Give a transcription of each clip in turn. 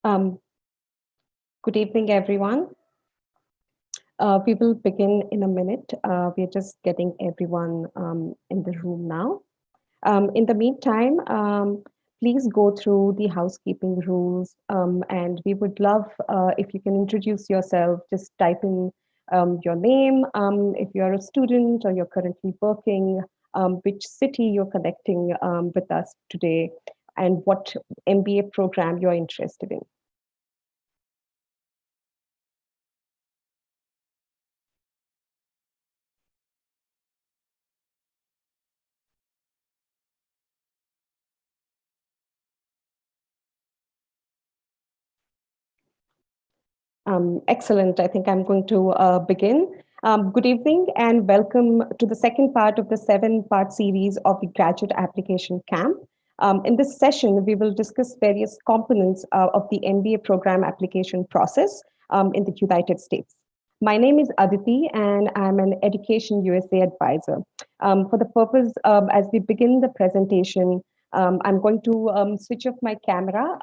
Um, Good evening, everyone. We will begin in a minute. We're just getting everyone in the room now. In the meantime, please go through the housekeeping rules, and we would love if you can introduce yourself. Just type in your name, if you're a student or you're currently working, which city you're connecting with us today, and what MBA program you're interested in. Excellent. I think I'm going to begin. Good evening and welcome to the second part of the 7-part series of the Graduate Application Camp. In this session, we will discuss various components of the MBA program application process in the United States. My name is Aditi and I'm an Education USA advisor. For the purpose, as we begin the presentation, I'm going to switch off my camera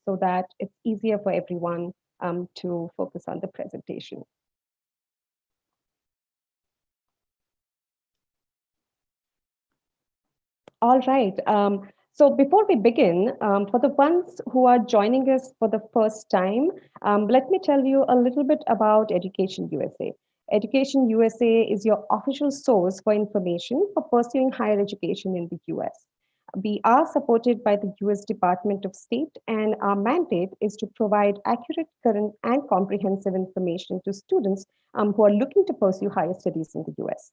so that it's easier for everyone to focus on the presentation. All right. So before we begin, for the ones who are joining us for the first time, let me tell you a little bit about Education USA. Education USA is your official source for information for pursuing higher education in the US. We are supported by the US Department of State, and our mandate is to provide accurate, current, and comprehensive information to students who are looking to pursue higher studies in the US.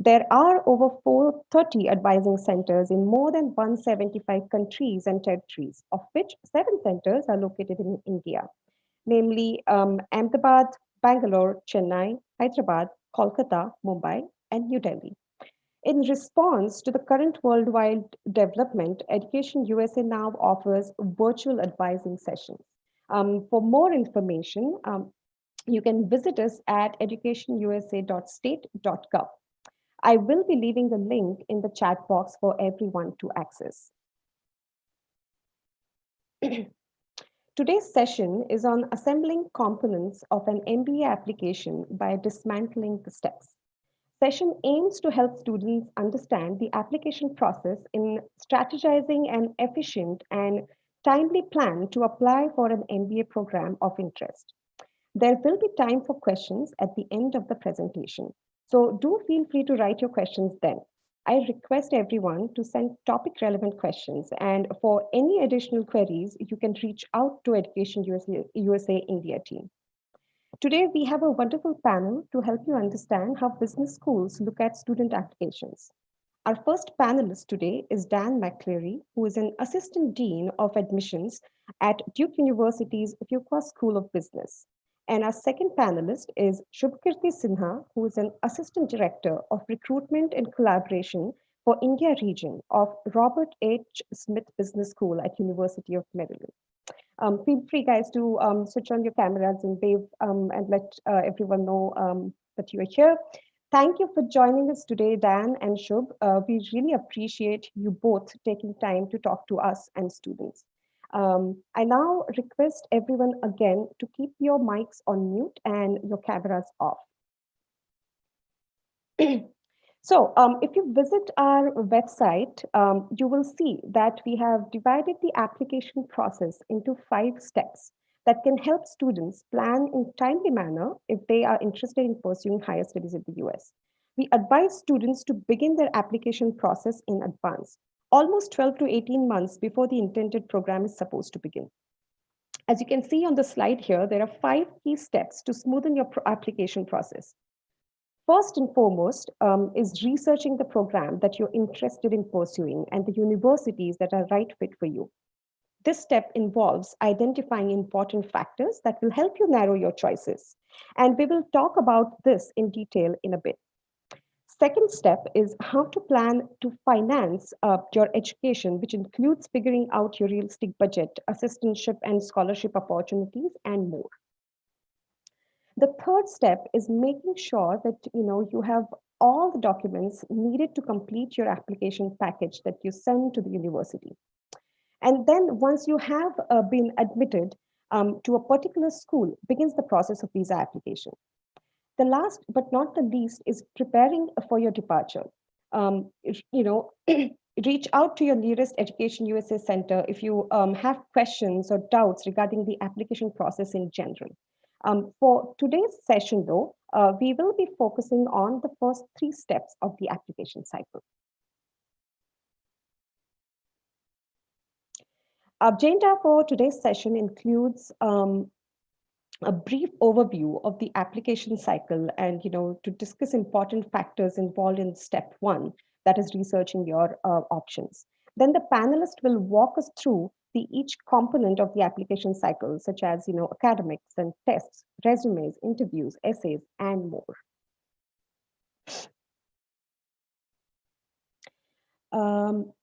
There are over 430 advising centers in more than 175 countries and territories, of which 7 centers are located in India, namely Ahmedabad, Bangalore, Chennai, Hyderabad, Kolkata, Mumbai, and New Delhi. In response to the current worldwide development, Education USA now offers virtual advising sessions. For more information, you can visit us at educationusa.state.gov. I will be leaving the link in the chat box for everyone to access. Today's session is on assembling components of an MBA application by dismantling the steps. Session aims to help students understand the application process in strategizing an efficient and timely plan to apply for an MBA program of interest. There will be time for questions at the end of the presentation. So do feel free to write your questions then. I request everyone to send topic relevant questions, and for any additional queries, you can reach out to Education USA India team. Today, we have a wonderful panel to help you understand how business schools look at student applications. Our first panelist today is Dan McCleary, who is an Assistant Dean of Admissions at Duke University's Fuqua School of Business. And our second panelist is Shubhkirti Sinha, who is an Assistant Director of Recruitment and Collaboration for India region of Robert H. Smith Business School at University of Maryland. Feel free, guys, to switch on your cameras and wave and let everyone know that you are here. Thank you for joining us today, Dan and Shubh. We really appreciate you both taking time to talk to us and students. I now request everyone again to keep your mics on mute and your cameras off. So if you visit our website, you will see that we have divided the application process into 5 steps that can help students plan in timely manner if they are interested in pursuing higher studies in the US. We advise students to begin their application process in advance, almost 12 to 18 months before the intended program is supposed to begin. As you can see on the slide here, there are 5 key steps to smoothen your application process. First and foremost is researching the program that you're interested in pursuing and the universities that are right fit for you. This step involves identifying important factors that will help you narrow your choices. And we will talk about this in detail in a bit. Second step is how to plan to finance your education, which includes figuring out your realistic budget, assistantship and scholarship opportunities, and more. The third step is making sure that you have all the documents needed to complete your application package that you send to the university. And then once you have been admitted, to a particular school begins the process of visa application. The last but not the least is preparing for your departure. You know, reach out to your nearest Education USA center if you have questions or doubts regarding the application process in general. For today's session, though, we will be focusing on the first 3 steps of the application cycle. Our agenda for today's session includes a brief overview of the application cycle and, to discuss important factors involved in step 1, that is researching your options. Then the panelist will walk us through each component of the application cycle, such as, academics and tests, resumes, interviews, essays, and more.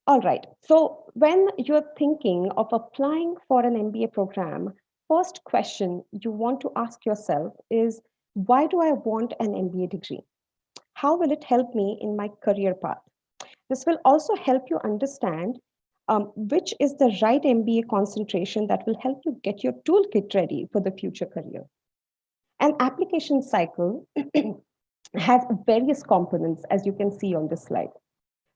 All right. So when you're thinking of applying for an MBA program, first question you want to ask yourself is, why do I want an MBA degree? How will it help me in my career path? This will also help you understand which is the right MBA concentration that will help you get your toolkit ready for the future career. An application cycle has various components, as you can see on this slide.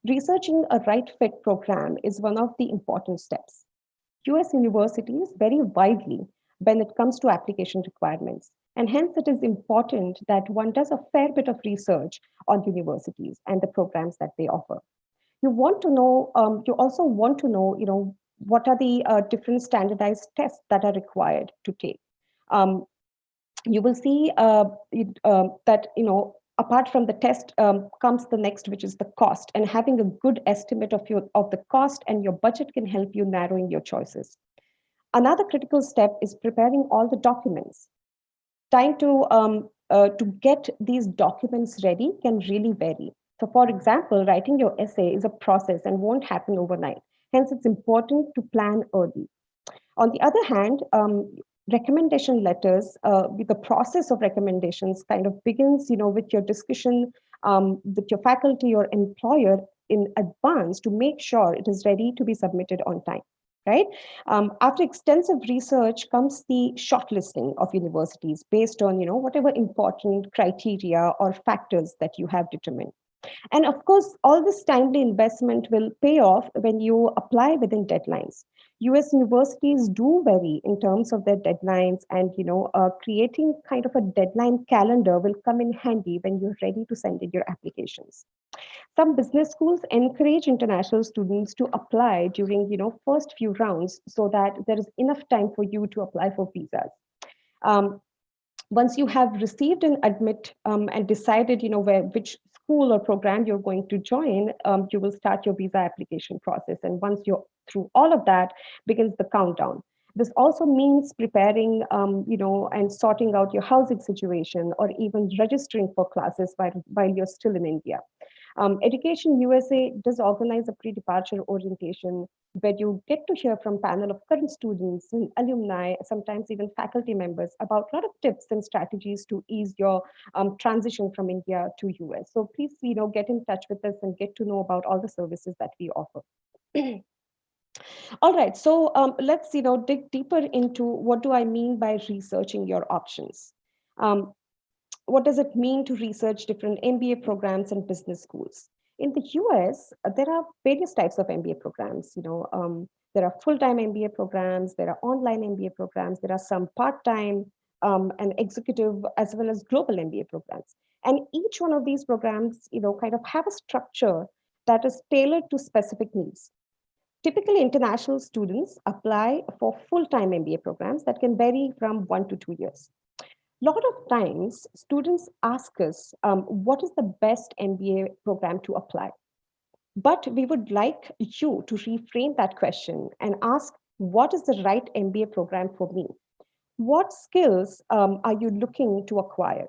Researching a right fit program is one of the important steps. US universities vary widely when it comes to application requirements, and hence it is important that one does a fair bit of research on universities and the programs that they offer. You want to know, you also want to know, what are the different standardized tests that are required to take. You will see that, apart from the test comes the next, which is the cost, and having a good estimate of the cost and your budget can help you narrowing your choices. Another critical step is preparing all the documents. Time to get these documents ready can really vary. So for example, writing your essay is a process and won't happen overnight. Hence, it's important to plan early. On the other hand, recommendation letters, the process of recommendations kind of begins, with your discussion with your faculty or employer in advance to make sure it is ready to be submitted on time, right? After extensive research comes the shortlisting of universities based on, whatever important criteria or factors that you have determined. And of course, all this timely investment will pay off when you apply within deadlines. US universities do vary in terms of their deadlines, and creating kind of a deadline calendar will come in handy when you're ready to send in your applications. Some business schools encourage international students to apply during first few rounds so that there is enough time for you to apply for visas. Once you have received an admit and decided which school or program you're going to join, you will start your visa application process. And once you're through all of that, begins the countdown. This also means preparing, and sorting out your housing situation, or even registering for classes while you're still in India. Education USA does organize a pre-departure orientation where you get to hear from panel of current students and alumni, sometimes even faculty members, about a lot of tips and strategies to ease your transition from India to US. So please, get in touch with us and get to know about all the services that we offer. All right, so let's dig deeper into what do I mean by researching your options. What does it mean to research different MBA programs and business schools? In the US, there are various types of MBA programs. There are full-time MBA programs, there are online MBA programs, there are some part-time and executive as well as global MBA programs. And each one of these programs, kind of have a structure that is tailored to specific needs. Typically, international students apply for full-time MBA programs that can vary from 1 to 2 years. A lot of times, students ask us, what is the best MBA program to apply? But we would like you to reframe that question and ask, what is the right MBA program for me? What skills are you looking to acquire?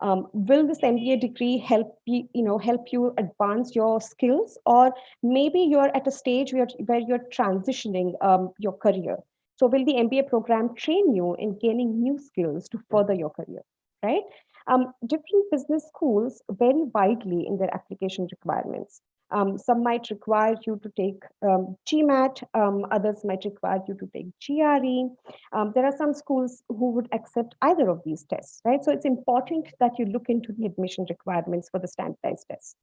Will this MBA degree help you advance your skills? Or maybe you're at a stage where you're transitioning your career. So will the MBA program train you in gaining new skills to further your career, right? Different business schools vary widely in their application requirements. Some might require you to take GMAT, others might require you to take GRE. There are some schools who would accept either of these tests, right? So it's important that you look into the admission requirements for the standardized tests.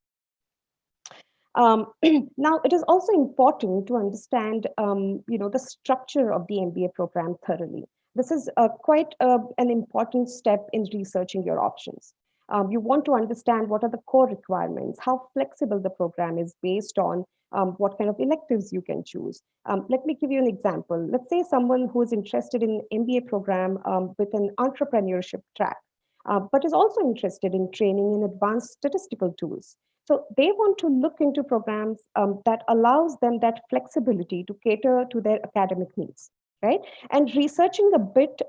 Now, it is also important to understand, the structure of the MBA program thoroughly. This is quite an important step in researching your options. You want to understand what are the core requirements, how flexible the program is based on what kind of electives you can choose. Let me give you an example. Let's say someone who is interested in MBA program with an entrepreneurship track, but is also interested in training in advanced statistical tools. So they want to look into programs that allows them that flexibility to cater to their academic needs, right? And researching a bit,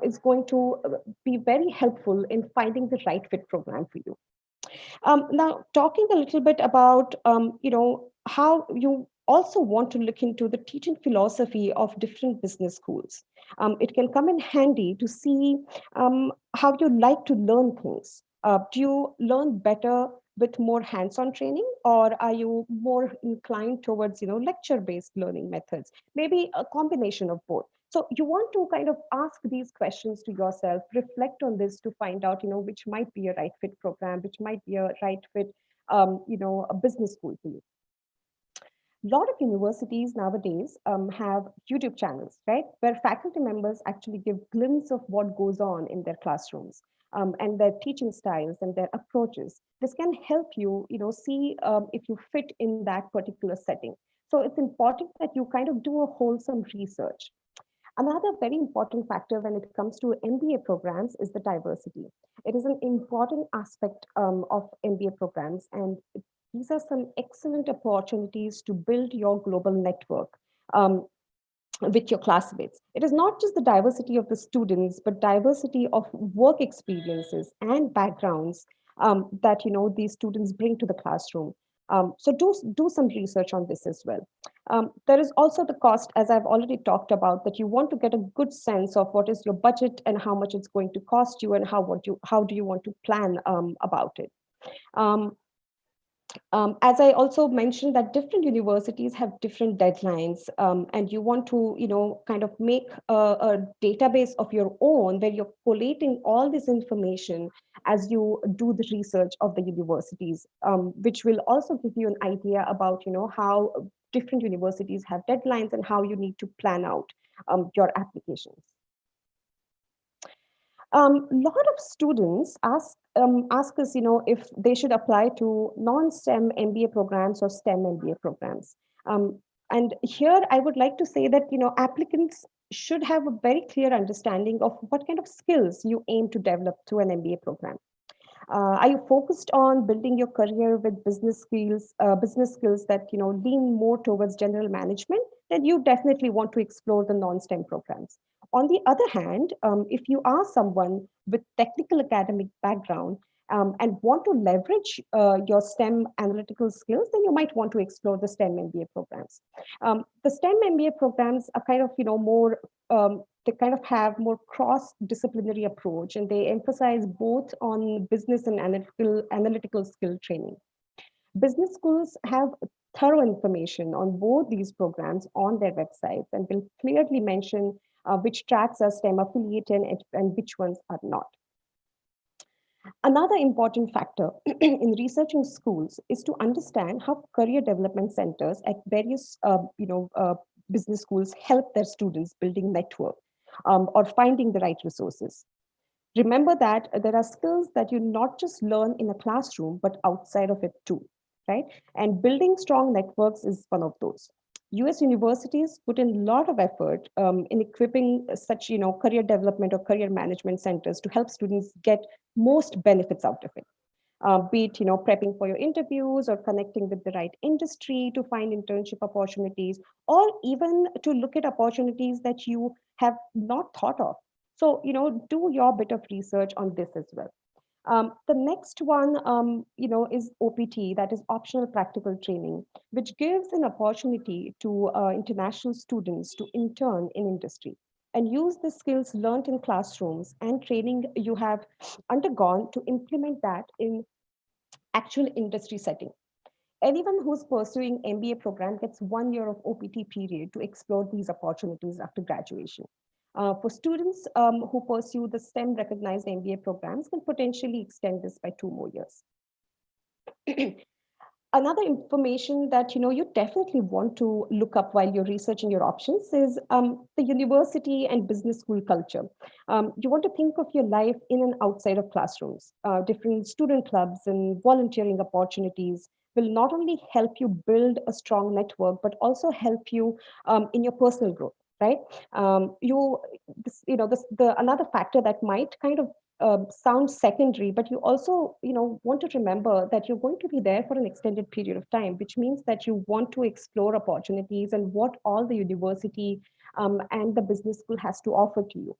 is going to be very helpful in finding the right fit program for you. Now, talking a little bit about, how you also want to look into the teaching philosophy of different business schools. It can come in handy to see how you like to learn things. Do you learn better with more hands-on training, or are you more inclined towards, lecture-based learning methods? Maybe a combination of both. So you want to kind of ask these questions to yourself, reflect on this to find out, which might be a right fit program, which might be a right fit, a business school for you. A lot of universities nowadays have YouTube channels, right, where faculty members actually give glimpse of what goes on in their classrooms, and their teaching styles and their approaches. This can help you, see if you fit in that particular setting. So it's important that you kind of do a wholesome research. Another very important factor when it comes to MBA programs is the diversity. It is an important aspect of MBA programs, and these are some excellent opportunities to build your global network with your classmates. It is not just the diversity of the students, but diversity of work experiences and backgrounds that these students bring to the classroom. So do some research on this as well. There is also the cost, as I've already talked about, that you want to get a good sense of what is your budget and how much it's going to cost you, and how do you want to plan about it. Um, as I also mentioned, that different universities have different deadlines, and you want to, kind of make a database of your own where you're collating all this information as you do the research of the universities, which will also give you an idea about, how different universities have deadlines and how you need to plan out your applications. Lot of students ask us, if they should apply to non-STEM MBA programs or STEM MBA programs. And here I would like to say that, applicants should have a very clear understanding of what kind of skills you aim to develop through an MBA program. Are you focused on building your career with business skills that lean more towards general management? Then you definitely want to explore the non-STEM programs. On the other hand, if you are someone with technical academic background and want to leverage your STEM analytical skills, then you might want to explore the STEM MBA programs. The STEM MBA programs are kind of more they kind of have more cross-disciplinary approach, and they emphasize both on business and analytical skill training. Business schools have thorough information on both these programs on their websites and will clearly mention which tracks are STEM affiliated and which ones are not. Another important factor in researching schools is to understand how career development centers at various business schools help their students building network or finding the right resources. Remember that there are skills that you not just learn in a classroom, but outside of it too, right? And building strong networks is one of those. US universities put in a lot of effort in equipping such, career development or career management centers to help students get most benefits out of it. Be it, prepping for your interviews or connecting with the right industry to find internship opportunities, or even to look at opportunities that you have not thought of. So, do your bit of research on this as well. The next one, is OPT, that is optional practical training, which gives an opportunity to international students to intern in industry and use the skills learned in classrooms and training you have undergone to implement that in actual industry setting. Anyone who's pursuing MBA program gets 1 year of OPT period to explore these opportunities after graduation. For students who pursue the STEM recognized MBA programs can potentially extend this by 2 more years. Another information that you definitely want to look up while you're researching your options is the university and business school culture. You want to think of your life in and outside of classrooms. Different student clubs and volunteering opportunities will not only help you build a strong network, but also help you in your personal growth. Right? The another factor that might kind of sounds secondary, but you also want to remember that you're going to be there for an extended period of time, which means that you want to explore opportunities and what all the university and the business school has to offer to you.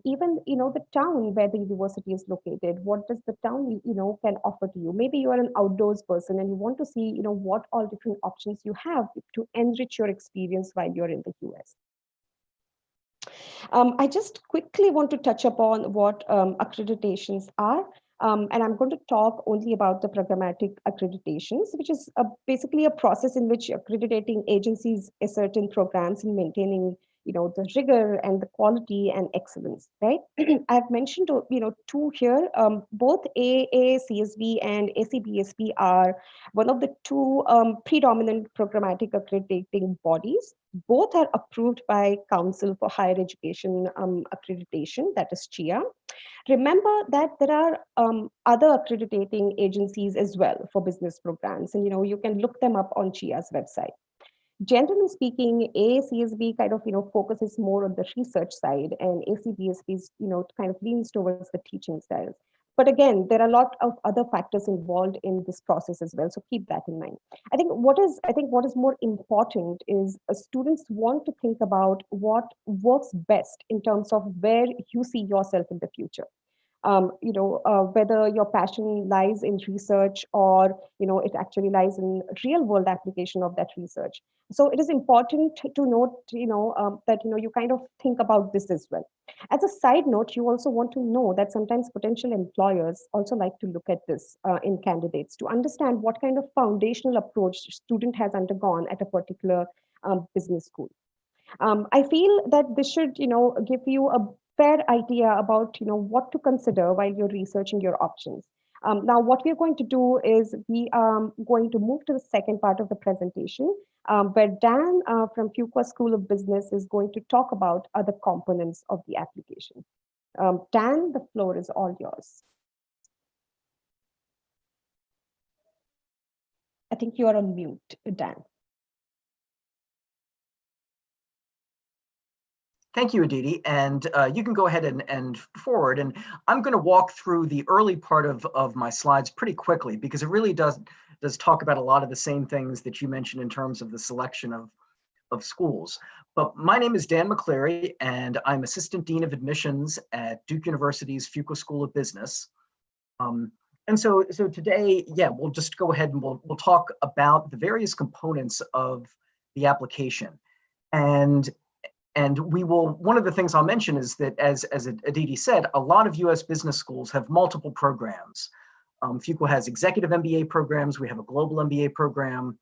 Even the town where the university is located, what does the town can offer to you? Maybe you are an outdoors person and you want to see what all different options you have to enrich your experience while you're in the US. I just quickly want to touch upon what accreditations are. And I'm going to talk only about the programmatic accreditations, which is basically a process in which accrediting agencies ascertain programs in maintaining the rigor and the quality and excellence, right? I've mentioned two here. Both AACSB and ACBSB are one of the two predominant programmatic accrediting bodies. Both are approved by Council for Higher Education Accreditation, that is CHIA. Remember that there are other accrediting agencies as well for business programs, and you can look them up on CHIA's website. Generally speaking, AACSB kind of focuses more on the research side, and ACBSB kind of leans towards the teaching styles. But again, there are a lot of other factors involved in this process as well, so keep that in mind. I think what is more important is students want to think about what works best in terms of where you see yourself in the future. Whether your passion lies in research or it actually lies in real world application of that research. So it is important to note that you kind of think about this as well. As a side note, you also want to know that sometimes potential employers also like to look at this in candidates to understand what kind of foundational approach student has undergone at a particular business school. I feel that this should, give you a fair idea about, what to consider while you're researching your options. Now, what we're going to do is we are going to move to the second part of the presentation, where Dan from Fuqua School of Business is going to talk about other components of the application. Dan, the floor is all yours. I think you are on mute, Dan. Thank you, Aditi, and you can go ahead and forward. And I'm going to walk through the early part of my slides pretty quickly because it really does talk about a lot of the same things that you mentioned in terms of the selection of schools. But my name is Dan McCleary, and I'm Assistant Dean of Admissions at Duke University's Fuqua School of Business. And so today, yeah, we'll just go ahead and we'll talk about the various components of the application. And we will, one of the things I'll mention is that, as Aditi said, a lot of US business schools have multiple programs. Fuqua has executive MBA programs, we have a global MBA program,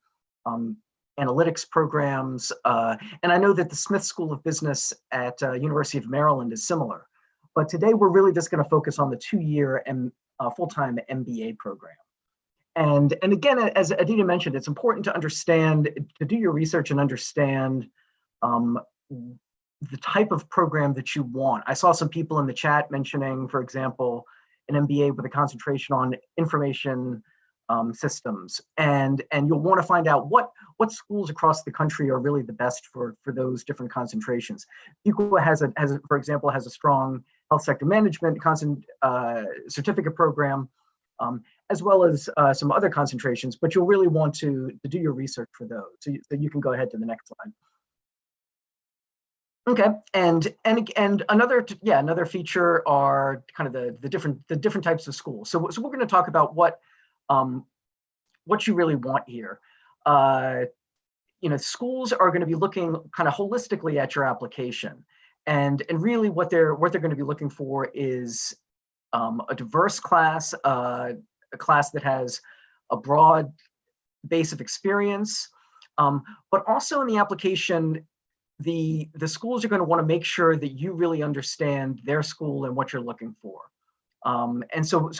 analytics programs, and I know that the Smith School of Business at University of Maryland is similar. But today we're really just gonna focus on the 2-year full-time MBA program. And again, as Aditi mentioned, it's important to understand, to do your research and understand the type of program that you want. I saw some people in the chat mentioning, for example, an MBA with a concentration on information systems, and you'll want to find out what schools across the country are really the best for those different concentrations. Fuqua has for example, has a strong health sector management certificate program, as well as some other concentrations, but you'll really want to do your research for those. So you can go ahead to the next slide. Okay, and another feature are kind of the different types of schools. So we're going to talk about what you really want here. Schools are going to be looking kind of holistically at your application, and really what they're going to be looking for is a diverse class, a class that has a broad base of experience, but also in the application, the schools are going to want to make sure that you really understand their school and what you're looking for. And so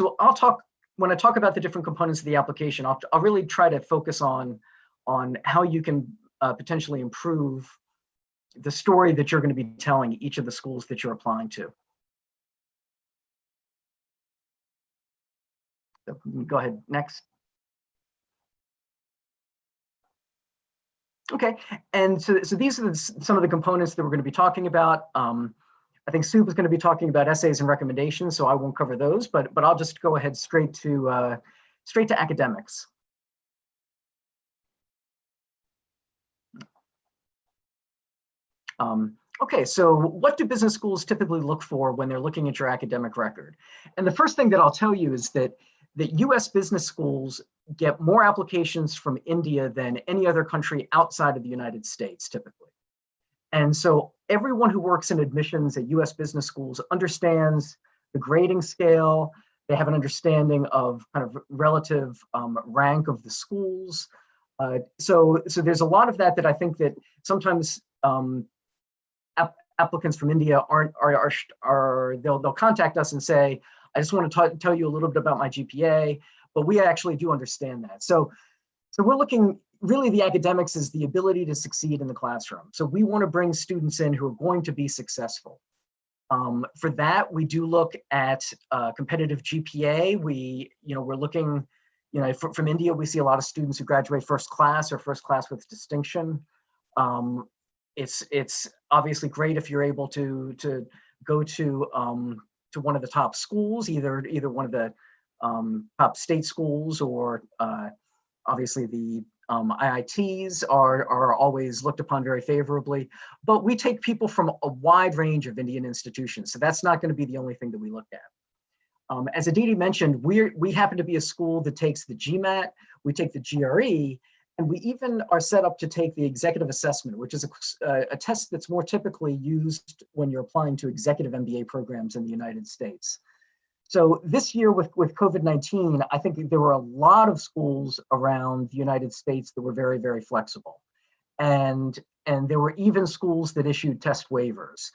when I talk about the different components of the application, I'll really try to focus on how you can potentially improve the story that you're going to be telling each of the schools that you're applying to. So go ahead, next. Okay, and so these are some of the components that we're going to be talking about. I think Sue is going to be talking about essays and recommendations, so I won't cover those, but I'll just go ahead straight to academics. Okay, so what do business schools typically look for when they're looking at your academic record? And the first thing that I'll tell you is that US business schools get more applications from India than any other country outside of the United States, typically. And so everyone who works in admissions at US business schools understands the grading scale. They have an understanding of kind of relative rank of the schools. So there's a lot of that I think that sometimes applicants from India they'll contact us and say, I just want to tell you a little bit about my GPA, but we actually do understand that. So we're looking, really the academics is the ability to succeed in the classroom. So we want to bring students in who are going to be successful. For that, we do look at competitive GPA. We're looking, from India, we see a lot of students who graduate first class or first class with distinction. It's obviously great if you're able to go to one of the top schools, either one of the top state schools, or obviously the IITs are always looked upon very favorably. But we take people from a wide range of Indian institutions, so that's not going to be the only thing that we look at. As Aditi mentioned, we happen to be a school that takes the GMAT, we take the GRE, and we even are set up to take the executive assessment, which is a test that's more typically used when you're applying to executive MBA programs in the United States. So this year with COVID-19, I think there were a lot of schools around the United States that were very, very flexible. And there were even schools that issued test waivers.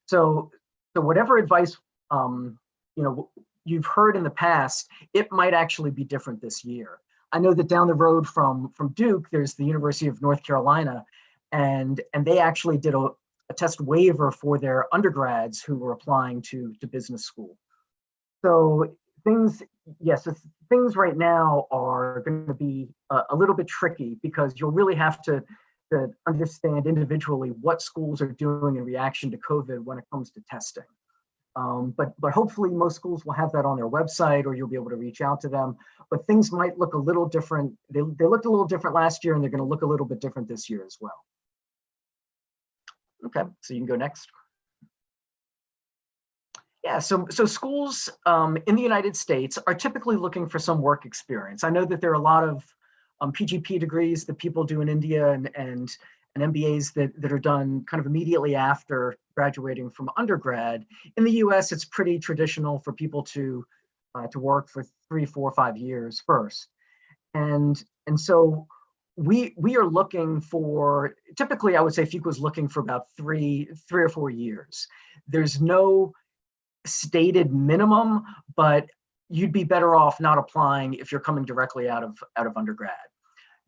So whatever advice you've heard in the past, it might actually be different this year. I know that down the road from Duke, there's the University of North Carolina, and they actually did a test waiver for their undergrads who were applying to business school. So things right now are going to be a little bit tricky, because you'll really have to understand individually what schools are doing in reaction to COVID when it comes to testing. But hopefully most schools will have that on their website, or you'll be able to reach out to them. But things might look a little different. They looked a little different last year, and they're going to look a little bit different this year as well. Okay, so you can go next. Yeah, so schools in the United States are typically looking for some work experience. I know that there are a lot of PGP degrees that people do in India, and MBAs that are done kind of immediately after graduating from undergrad. In the US, it's pretty traditional for people to work for 3, 4, 5 years first. And so we are looking for, typically I would say Fuqua is looking for about 3 or 4 years. There's no stated minimum, but you'd be better off not applying if you're coming directly out of undergrad.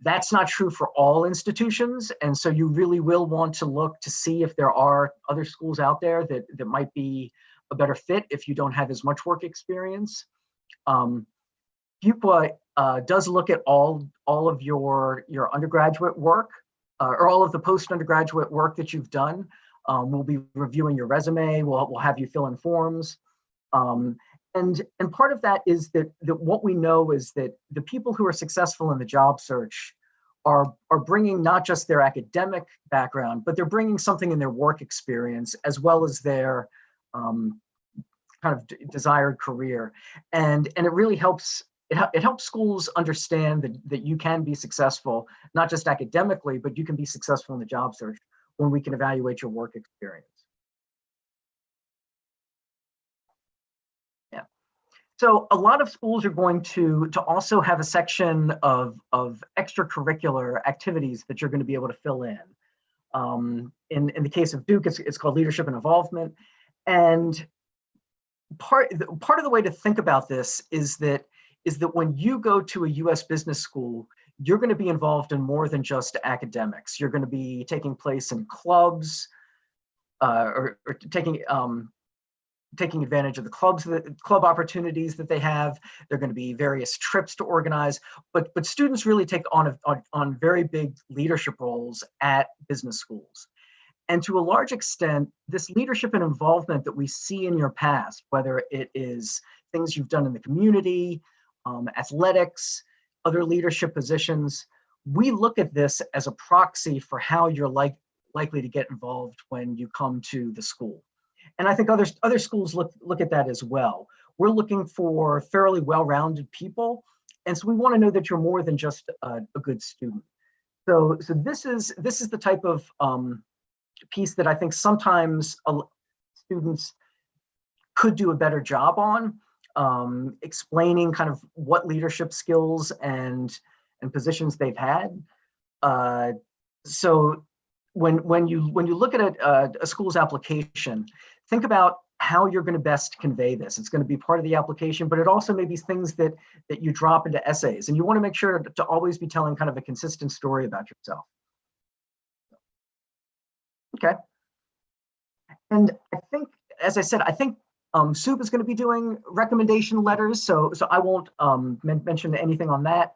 That's not true for all institutions, and so you really will want to look to see if there are other schools out there that might be a better fit if you don't have as much work experience. Fuqua does look at all of your undergraduate work, or all of the post-undergraduate work that you've done. We'll be reviewing your resume. We'll have you fill in forms. And part of that is that what we know is that the people who are successful in the job search are bringing not just their academic background, but they're bringing something in their work experience as well as their kind of desired career. And it really helps. It helps schools understand that you can be successful, not just academically, but you can be successful in the job search when we can evaluate your work experience. So a lot of schools are going to also have a section of extracurricular activities that you're going to be able to fill in. In the case of Duke, it's called Leadership and Involvement. And part of the way to think about this is that when you go to a US business school, you're going to be involved in more than just academics. You're going to be taking place in clubs, or taking advantage of the club opportunities that they have. There are going to be various trips to organize, but students really take on very big leadership roles at business schools. And to a large extent, this leadership and involvement that we see in your past, whether it is things you've done in the community, athletics, other leadership positions, we look at this as a proxy for how you're likely to get involved when you come to the school. And I think other schools look at that as well. We're looking for fairly well-rounded people, and so we want to know that you're more than just a good student. So this is the type of piece that I think sometimes students could do a better job on, explaining kind of what leadership skills and positions they've had. So when you look at a school's application, think about how you're going to best convey this. It's going to be part of the application, but it also may be things that you drop into essays, and you want to make sure to always be telling kind of a consistent story about yourself. Okay. And I think, as I said, I think Soup is going to be doing recommendation letters, so I won't mention anything on that.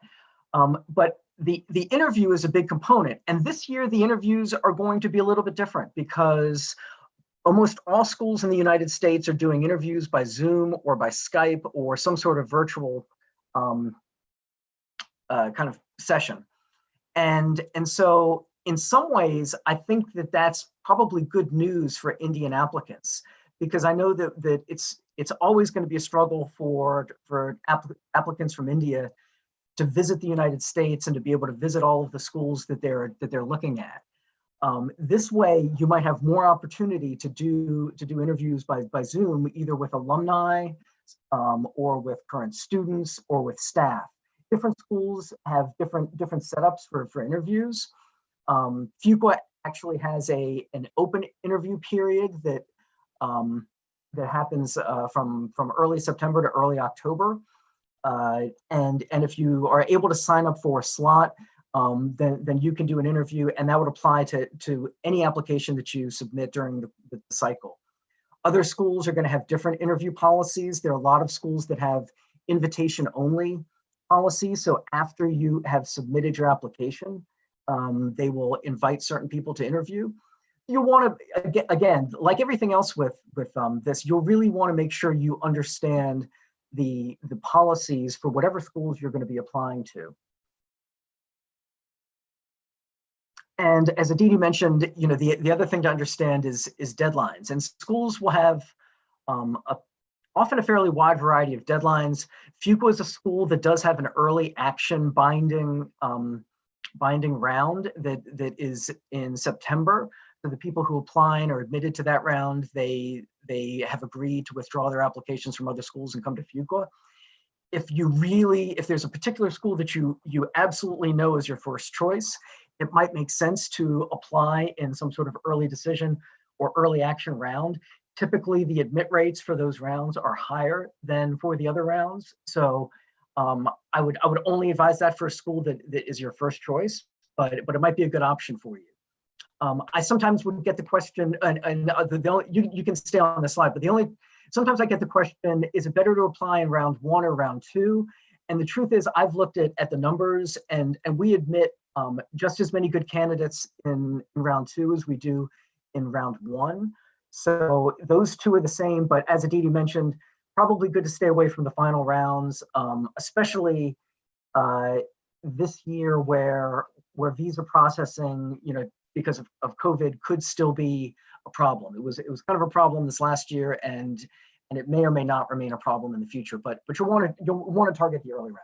But the interview is a big component, and this year the interviews are going to be a little bit different because almost all schools in the United States are doing interviews by Zoom or by Skype or some sort of virtual kind of session. And so in some ways, I think that that's probably good news for Indian applicants, because I know that it's always going to be a struggle for applicants from India to visit the United States and to be able to visit all of the schools that they're looking at. This way, you might have more opportunity to do interviews by Zoom, either with alumni or with current students or with staff. Different schools have different setups for interviews. Fuqua actually has an open interview period that happens from early September to early October. And if you are able to sign up for a slot, then you can do an interview, and that would apply to any application that you submit during the cycle. Other schools are going to have different interview policies. There are a lot of schools that have invitation-only policies. So after you have submitted your application, they will invite certain people to interview. You want to, again, like everything else with this, you'll really want to make sure you understand the policies for whatever schools you're going to be applying to. And as Aditi mentioned, the other thing to understand is deadlines. And schools will have often a fairly wide variety of deadlines. Fuqua is a school that does have an early action binding round that is in September. So the people who apply and are admitted to that round, they have agreed to withdraw their applications from other schools and come to Fuqua. If there's a particular school that you absolutely know is your first choice, it might make sense to apply in some sort of early decision or early action round. Typically, the admit rates for those rounds are higher than for the other rounds. So I would only advise that for a school that is your first choice, but it might be a good option for you. I sometimes would get the question, and you can stay on the slide, but sometimes I get the question, is it better to apply in round 1 or round 2? And the truth is, I've looked at the numbers, and we admit just as many good candidates in round 2 as we do in round 1. So those two are the same, but as Aditi mentioned, probably good to stay away from the final rounds, especially this year where visa processing, because of COVID, could still be a problem. It was kind of a problem this last year, and it may or may not remain a problem in the future. But you'll want to target the early rounds.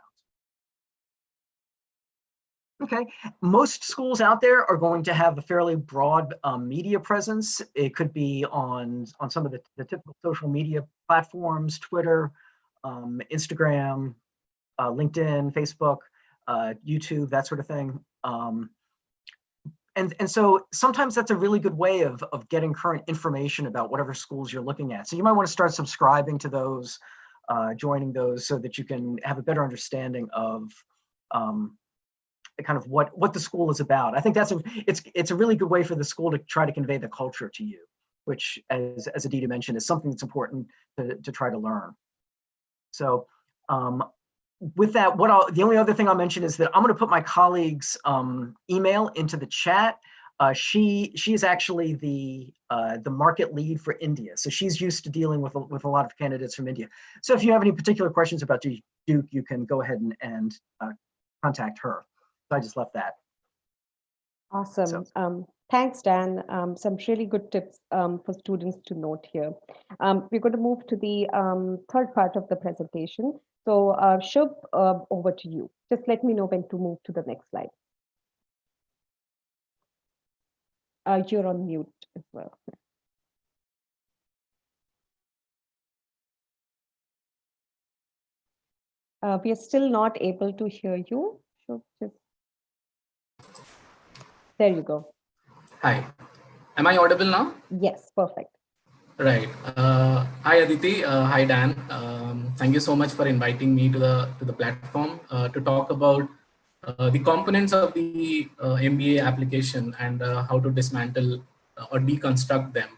Okay, most schools out there are going to have a fairly broad media presence. It could be on some of the typical social media platforms, Twitter, Instagram, LinkedIn, Facebook, YouTube, that sort of thing. And so sometimes that's a really good way of getting current information about whatever schools you're looking at. So you might want to start subscribing to those, joining those, so that you can have a better understanding of kind of what the school is about. I think it's a really good way for the school to try to convey the culture to you, which, as Aditi mentioned, is something that's important to try to learn. So with that, the only other thing I'll mention is that I'm going to put my colleague's email into the chat. She is actually the market lead for India, so she's used to dealing with a lot of candidates from India. So if you have any particular questions about Duke, you can go ahead and contact her. So I just left that. Awesome. So. Thanks, Dan. Some really good tips for students to note here. We're going to move to the third part of the presentation. So Shubh, over to you. Just let me know when to move to the next slide. You're on mute as well. We are still not able to hear you. Shubh, there you go. Hi, am I audible now? Yes, perfect. Right. Hi Aditi. Hi Dan. Thank you so much for inviting me to the platform to talk about the components of the MBA application and how to dismantle or deconstruct them.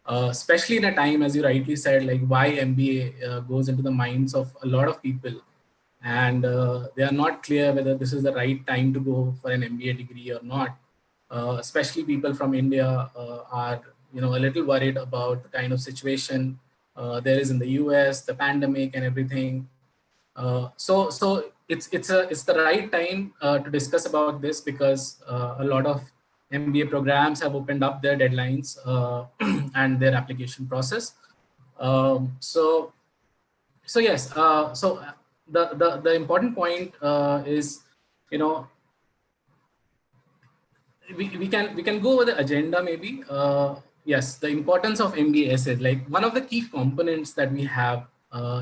Especially in a time, as you rightly said, like why MBA goes into the minds of a lot of people, and they are not clear whether this is the right time to go for an MBA degree or not. Especially people from India are a little worried about the kind of situation there is in the US, the pandemic and everything. So it's the right time to discuss about this, because a lot of MBA programs have opened up their deadlines and their application process. So yes, so the important point is, we can go over the agenda maybe. Yes, the importance of MBA essays. Like one of the key components that we have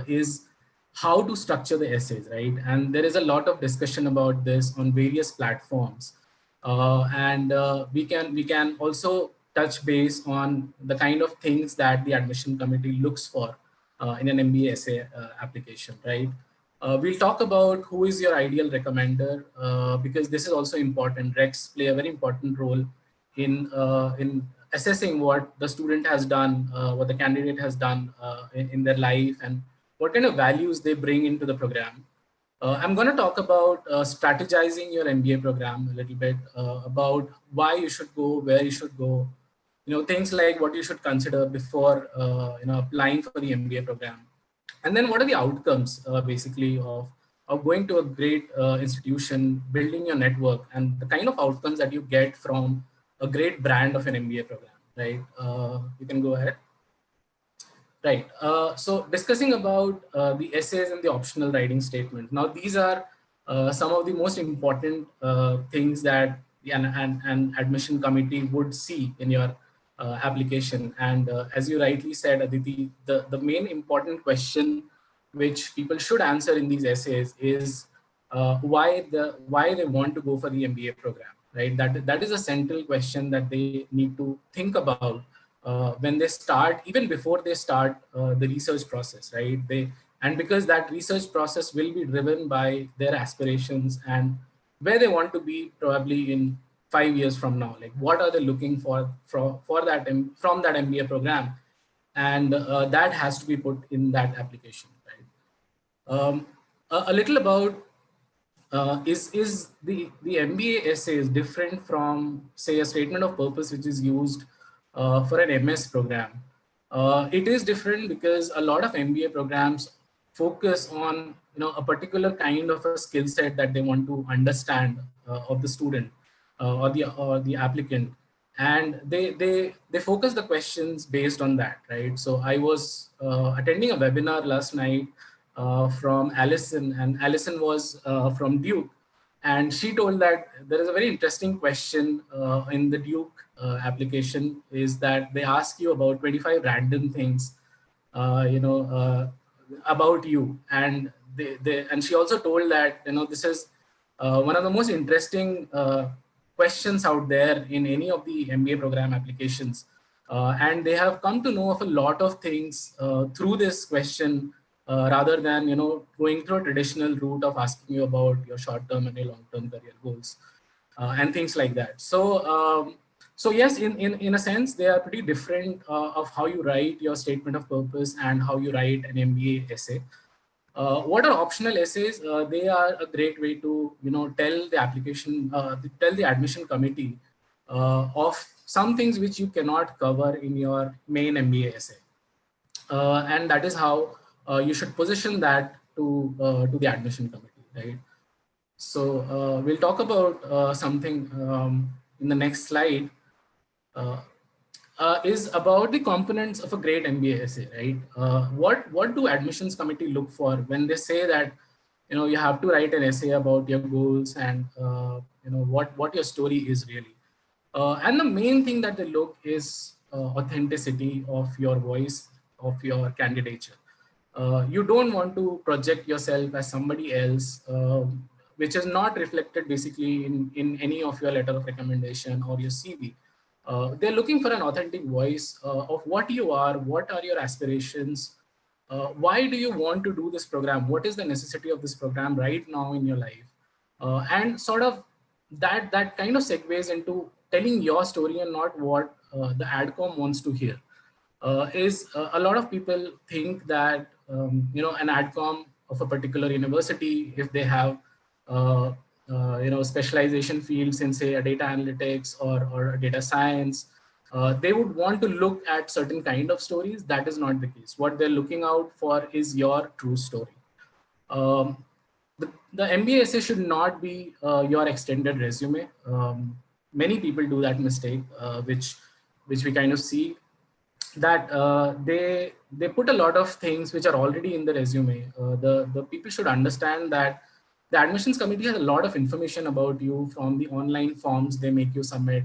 is how to structure the essays, right? And there is a lot of discussion about this on various platforms. We can also touch base on the kind of things that the admission committee looks for in an MBA essay application, right? We'll talk about who is your ideal recommender, because this is also important. Recs play a very important role in assessing what the student has done, what the candidate has done in their life, and what kind of values they bring into the program. I'm going to talk about strategizing your MBA program a little bit, about why you should go, where you should go, things like what you should consider before applying for the MBA program. And then what are the outcomes basically of going to a great institution, building your network, and the kind of outcomes that you get from a great brand of an MBA program, right? You can go ahead. Right. So discussing about the essays and the optional writing statement. Now, these are some of the most important things that an admission committee would see in your application. And as you rightly said, Aditi, the main important question which people should answer in these essays is why they want to go for the MBA program, right? That is a central question that they need to think about when they start, even before they start the research process, right? And because that research process will be driven by their aspirations and where they want to be probably in 5 years from now. Like what are they looking for from that MBA program, and that has to be put in that application, right? A little about is the MBA essay is different from, say, a statement of purpose which is used for an MS program. It is different because a lot of MBA programs focus on a particular kind of a skill set that they want to understand of the student or the applicant, and they focus the questions based on that, right? So I was attending a webinar last night from Allison, and Allison was from Duke, and she told that there is a very interesting question in the Duke application, is that they ask you about 25 random things, about you. And and she also told that, this is one of the most interesting questions out there in any of the MBA program applications. And they have come to know of a lot of things through this question, rather than, going through a traditional route of asking you about your short-term and your long-term career goals, and things like that. So yes, in a sense, they are pretty different of how you write your statement of purpose and how you write an MBA essay. What are optional essays? They are a great way to, tell the tell the admission committee of some things which you cannot cover in your main MBA essay, and that is how you should position that to the admission committee, right? So we'll talk about something in the next slide. Uh, is about the components of a great MBA essay, right? What do admissions committee look for when they say that, you have to write an essay about your goals and what your story is really. And the main thing that they look is authenticity of your voice, of your candidature. You don't want to project yourself as somebody else, which is not reflected basically in any of your letter of recommendation or your CV. They're looking for an authentic voice of what you are, what are your aspirations, why do you want to do this program, what is the necessity of this program right now in your life, and sort of that kind of segues into telling your story and not what the adcom wants to hear. Is a lot of people think that an adcom of a particular university, if they have specialization fields in, say, a data analytics or a data science, they would want to look at certain kind of stories. That is not the case. What they're looking out for is your true story. um, the MBA essay should not be your extended resume. Many people do that mistake, which we kind of see, that they put a lot of things which are already in the resume. The people should understand that the admissions committee has a lot of information about you from the online forms they make you submit,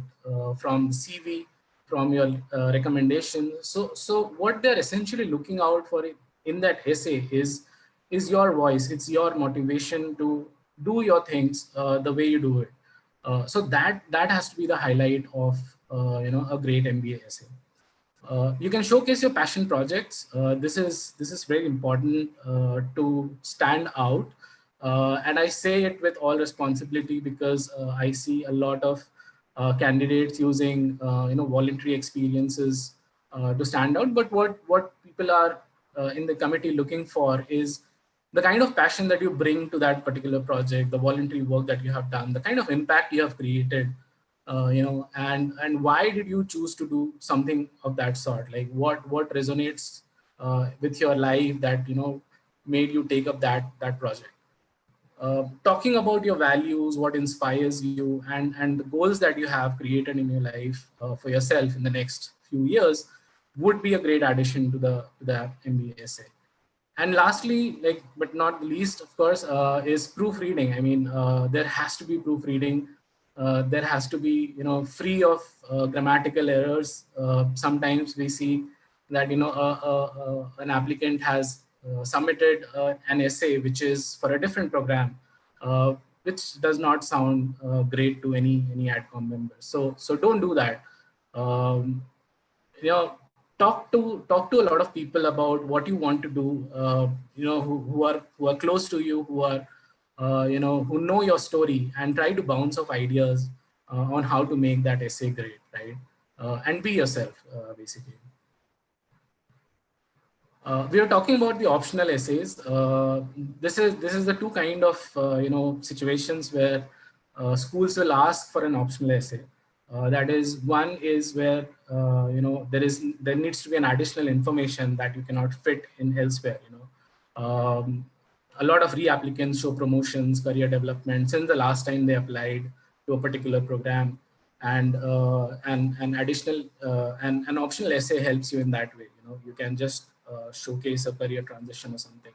from the CV, from your recommendation. So what they're essentially looking out for in that essay is your voice. It's your motivation to do your things the way you do it. So that has to be the highlight of a great MBA essay. You can showcase your passion projects. This is very important to stand out, and I say it with all responsibility because I see a lot of candidates using voluntary experiences to stand out. But what people are in the committee looking for is the kind of passion that you bring to that particular project, the voluntary work that you have done, the kind of impact you have created, and why did you choose to do something of that sort? Like what resonates with your life that made you take up that project. Talking about your values, what inspires you, and the goals that you have created in your life for yourself in the next few years would be a great addition to the MBA essay. And lastly, but not the least, of course, is proofreading. I mean, there has to be proofreading. There has to be, free of grammatical errors. Sometimes we see that, an applicant has submitted an essay which is for a different program, which does not sound great to any AdCom member. So don't do that. Um, you know talk to a lot of people about what you want to do, who are close to you, who are who know your story, and try to bounce off ideas on how to make that essay great, right? And be yourself, basically. We are talking about the optional essays. This is the two kind of situations where schools will ask for an optional essay. That is, one is where there needs to be an additional information that you cannot fit in elsewhere. A lot of reapplicants show promotions, career development since the last time they applied to a particular program, and an additional and an optional essay helps you in that way. You can just showcase a career transition or something.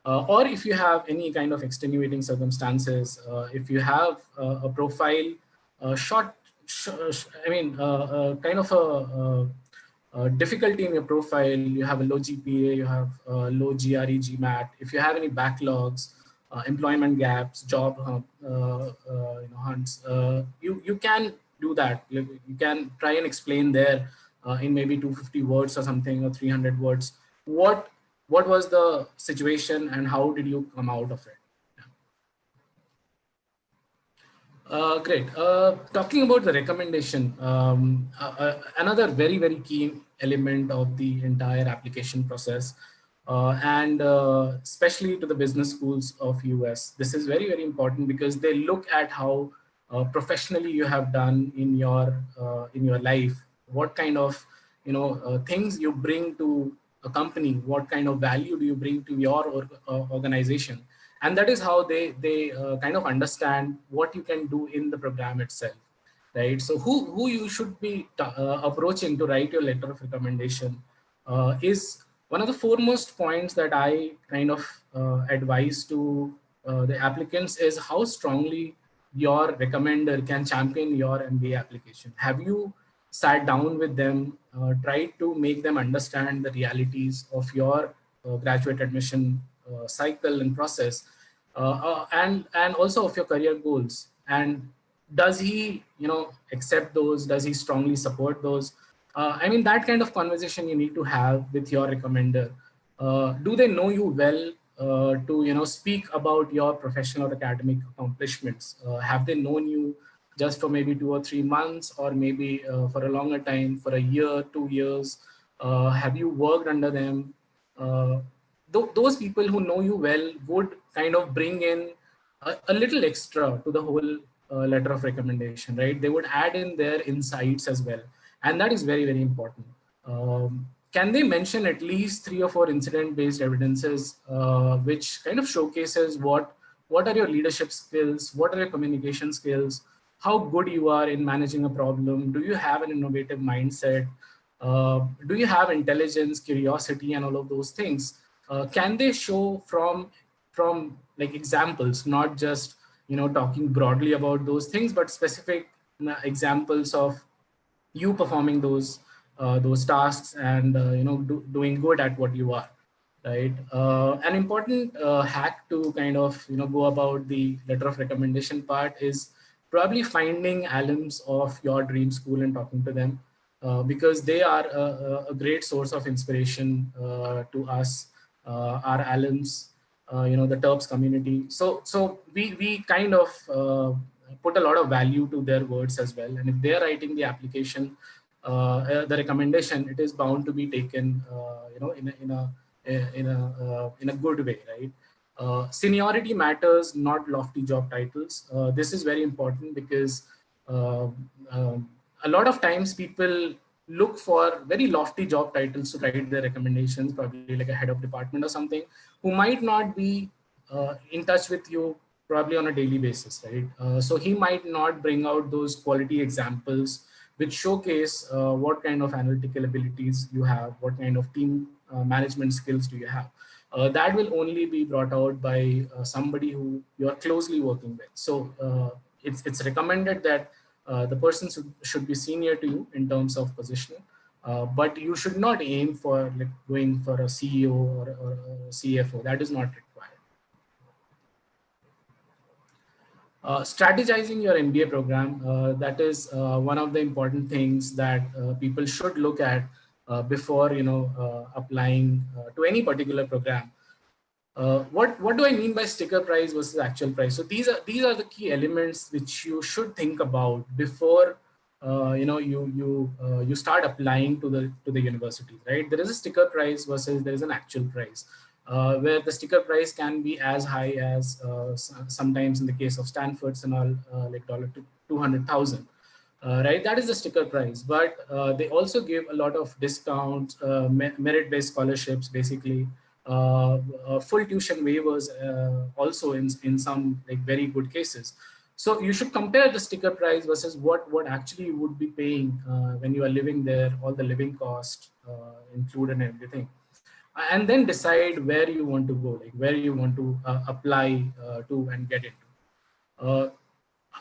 Or if you have any kind of extenuating circumstances, if you have a profile, kind of a difficulty in your profile, you have a low GPA, you have low GRE, GMAT, if you have any backlogs, employment gaps, job hunts, you can do that. You can try and explain there in maybe 250 words or something, or 300 words. What was the situation and how did you come out of it? Great. Talking about the recommendation, another very key element of the entire application process, and especially to the business schools of US. This is very important because they look at how professionally you have done in your life, what kind of things you bring to a company, what kind of value do you bring to your organization. And that is how they kind of understand what you can do in the program itself, right? So who you should be approaching to write your letter of recommendation is one of the foremost points that I kind of advise to the applicants is how strongly your recommender can champion your MBA application. Have you sat down with them, tried to make them understand the realities of your graduate admission cycle and process, and also of your career goals? And does he accept those? Does he strongly support those? I mean, that kind of conversation you need to have with your recommender. Do they know you well to speak about your professional or academic accomplishments? Have they known you just for maybe 2 or 3 months, or maybe for a longer time, for a year, 2 years? Have you worked under them? Uh, those people who know you well would kind of bring in a little extra to the whole letter of recommendation, right? They would add in their insights as well. And that is very important. Can they mention at least 3 or 4 incident-based evidences, which kind of showcases what are your leadership skills, what are your communication skills, how good you are in managing a problem, do you have an innovative mindset, do you have intelligence, curiosity, and all of those things? Can they show from like examples, not just talking broadly about those things, but specific examples of you performing those tasks and doing good at what you are, right? An important hack to kind of go about the letter of recommendation part is probably finding alums of your dream school and talking to them, because they are a great source of inspiration to us, our alums, the TERPS community. So we kind of put a lot of value to their words as well. And if they're writing the application, the recommendation, it is bound to be taken, in a good way, right? Seniority matters, not lofty job titles. This is very important because uh, a lot of times people look for very lofty job titles to write their recommendations, probably like a head of department or something, who might not be in touch with you probably on a daily basis, right? So he might not bring out those quality examples which showcase what kind of analytical abilities you have, what kind of team management skills do you have. That will only be brought out by somebody who you are closely working with. So it's recommended that the person should be senior to you in terms of positioning, but you should not aim for like going for a CEO or a CFO. That is not required. Strategizing your MBA program, that is one of the important things that people should look at before applying to any particular program. What do I mean by sticker price versus actual price? So these are the key elements which you should think about before you start applying to the university, right? There is a sticker price versus there is an actual price, where the sticker price can be as high as sometimes in the case of Stanford's and all like $200,000. Right, that is the sticker price, but they also give a lot of discounts, merit-based scholarships, basically full tuition waivers, also in some like very good cases. So you should compare the sticker price versus what actually you would be paying when you are living there, all the living cost included and everything, and then decide where you want to go, like where you want to apply to and get into.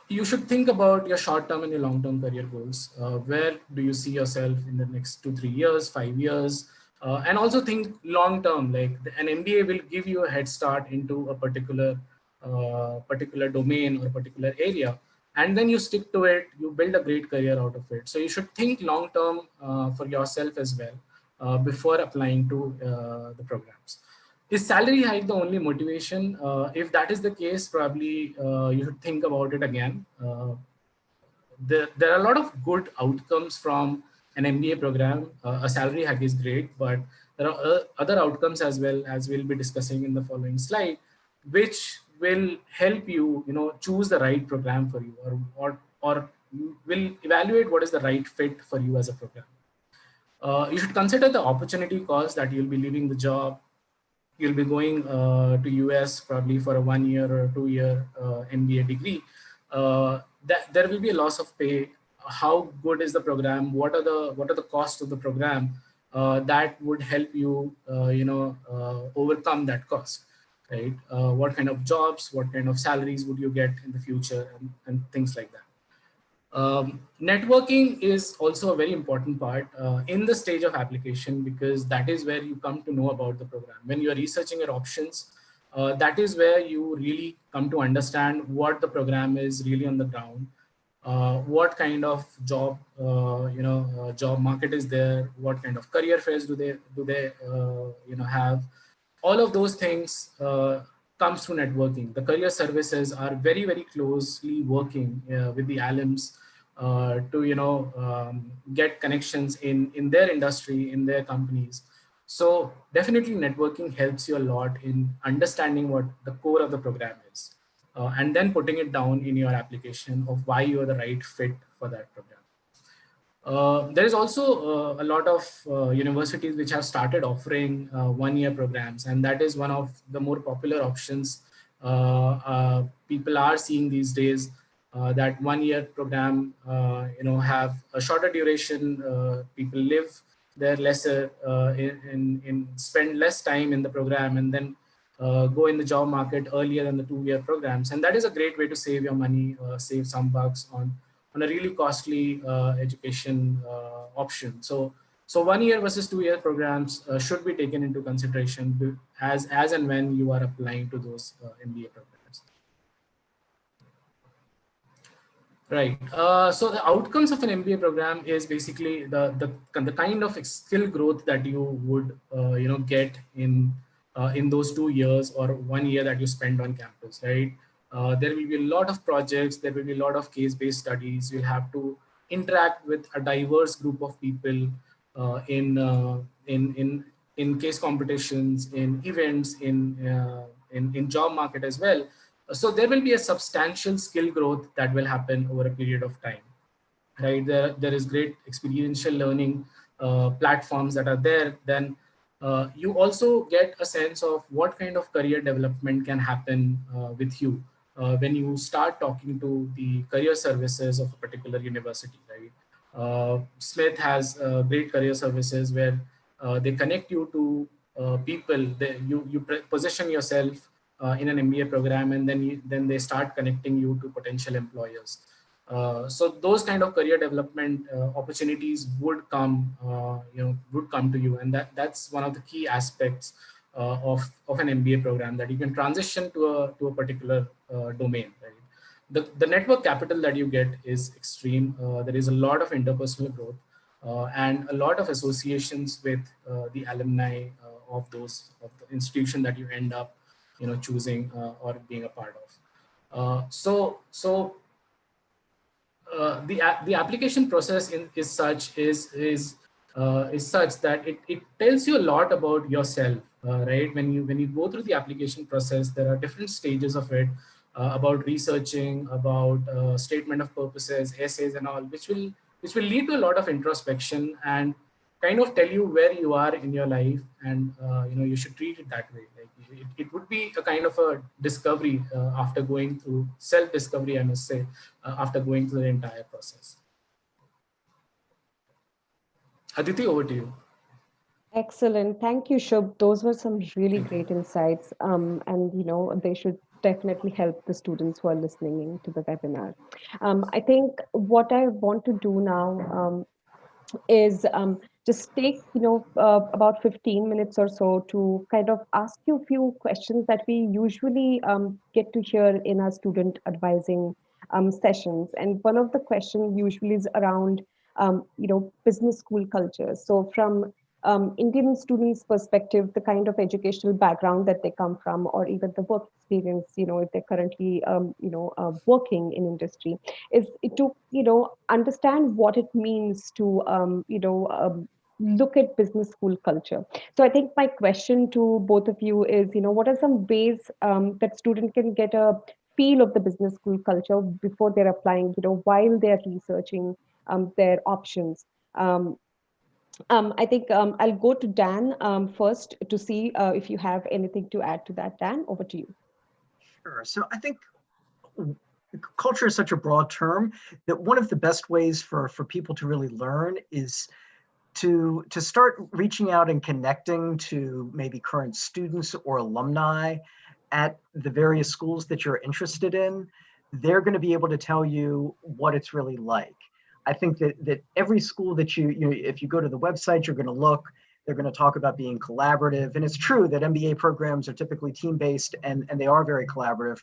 You should think about your short-term and your long-term career goals. Where do you see yourself in the next 2-3 years, 5 years? And also think long-term, like an MBA will give you a head start into a particular domain or particular area. And then you stick to it, you build a great career out of it. So you should think long-term for yourself as well before applying to the programs. Is salary hike the only motivation? If that is the case, probably you should think about it again. There are a lot of good outcomes from an MBA program. A salary hike is great, but there are other outcomes as well, as we'll be discussing in the following slide, which will help you, choose the right program for you, or will evaluate what is the right fit for you as a program. You should consider the opportunity cost that you'll be leaving the job. You'll be going to US probably for a 1 year or a 2 year MBA degree. That there will be a loss of pay. How good is the program? What are the costs of the program that would help you, overcome that cost, right? What kind of jobs, what kind of salaries would you get in the future, and things like that. Networking is also a very important part in the stage of application, because that is where you come to know about the program. When you are researching your options, that is where you really come to understand what the program is really on the ground, what kind of job market is there, what kind of career fairs do they have. All of those things comes through networking. The career services are very, very closely working with the alums to get connections in their industry, in their companies. So definitely networking helps you a lot in understanding what the core of the program is, and then putting it down in your application of why you are the right fit for that program. There is also a lot of universities which have started offering 1 year programs, and that is one of the more popular options people are seeing these days. That 1 year program, have a shorter duration. People live there lesser, in spend less time in the program, and then go in the job market earlier than the 2 year programs. And that is a great way to save your money, save some bucks on a really costly education option. So 1 year versus 2 year programs should be taken into consideration as and when you are applying to those MBA programs. Right. So the outcomes of an MBA program is basically the kind of skill growth that you would get in those 2 years or 1 year that you spend on campus, right? There will be a lot of projects. There will be a lot of case-based studies. You'll have to interact with a diverse group of people in case competitions, in events, in job market as well. So there will be a substantial skill growth that will happen over a period of time, right? There is great experiential learning platforms that are there. Then you also get a sense of what kind of career development can happen with you when you start talking to the career services of a particular university, right? Smith has great career services where they connect you to people. You position yourself in an MBA program, and then they start connecting you to potential employers. So those kind of career development opportunities would come to you, and that's one of the key aspects of an MBA program, that you can transition to a particular domain, right? The network capital that you get is extreme. There is a lot of interpersonal growth and a lot of associations with the alumni of the institution that you end up choosing or being a part of. The application process is such that it tells you a lot about yourself, right? When you go through the application process, there are different stages of it, about researching, about statement of purposes, essays, and all, which will lead to a lot of introspection and kind of tell you where you are in your life, and you should treat it that way. Like it would be a kind of a discovery after going through self-discovery, I must say, after going through the entire process. Aditi, over to you. Excellent. Thank you, Shubh. Those were some really great insights. And they should definitely help the students who are listening in to the webinar. I think what I want to do now is just take about 15 minutes or so to kind of ask you a few questions that we usually get to hear in our student advising sessions. And one of the questions usually is around business school culture. So from Indian students perspective, the kind of educational background that they come from, or even the work experience, if they're currently working in industry, is to understand what it means to look at business school culture. So I think my question to both of you is, what are some ways that student can get a feel of the business school culture before they're applying, while they're researching their options. I think I'll go to Dan first to see if you have anything to add to that. Dan, over to you. Sure. So I think culture is such a broad term that one of the best ways for people to really learn is to start reaching out and connecting to maybe current students or alumni at the various schools that you're interested in. They're going to be able to tell you what it's really like. I think that every school that if you go to the website, you're going to look, they're going to talk about being collaborative. And it's true that MBA programs are typically team-based and they are very collaborative.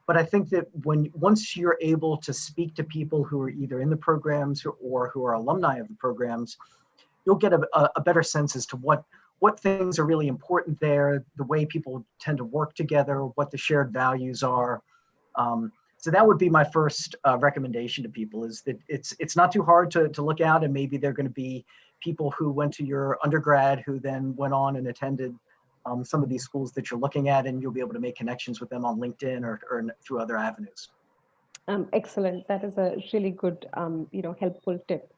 But I think that once you're able to speak to people who are either in the programs or who are alumni of the programs, you'll get a better sense as to what things are really important there, the way people tend to work together, what the shared values are. So that would be my first recommendation to people, is that it's not too hard to look out, and maybe they're going to be people who went to your undergrad who then went on and attended some of these schools that you're looking at, and you'll be able to make connections with them on LinkedIn or through other avenues. Excellent. That is a really good, helpful tip.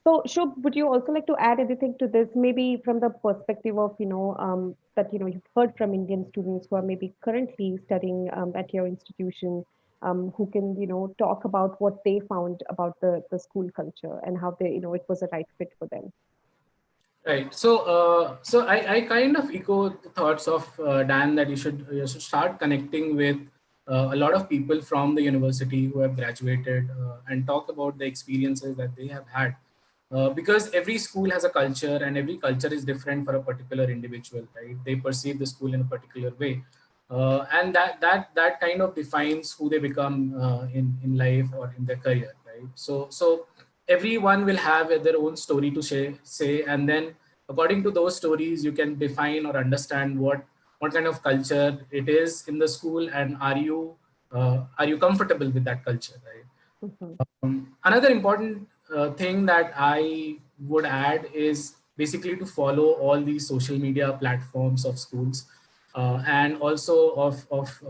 So, Shubh, would you also like to add anything to this, maybe from the perspective of, that, you've heard from Indian students who are maybe currently studying at your institution, who can, talk about what they found about the school culture and how they, it was a right fit for them. Right. So I kind of echo the thoughts of Dan, that you should start connecting with a lot of people from the university who have graduated and talk about the experiences that they have had. Because every school has a culture, and every culture is different for a particular individual, right? They perceive the school in a particular way. And that kind of defines who they become in life or in their career, right? So everyone will have their own story to say, and then according to those stories, you can define or understand what kind of culture it is in the school, and are you comfortable with that culture, right? Mm-hmm. Another important thing that I would add is basically to follow all these social media platforms of schools, and also of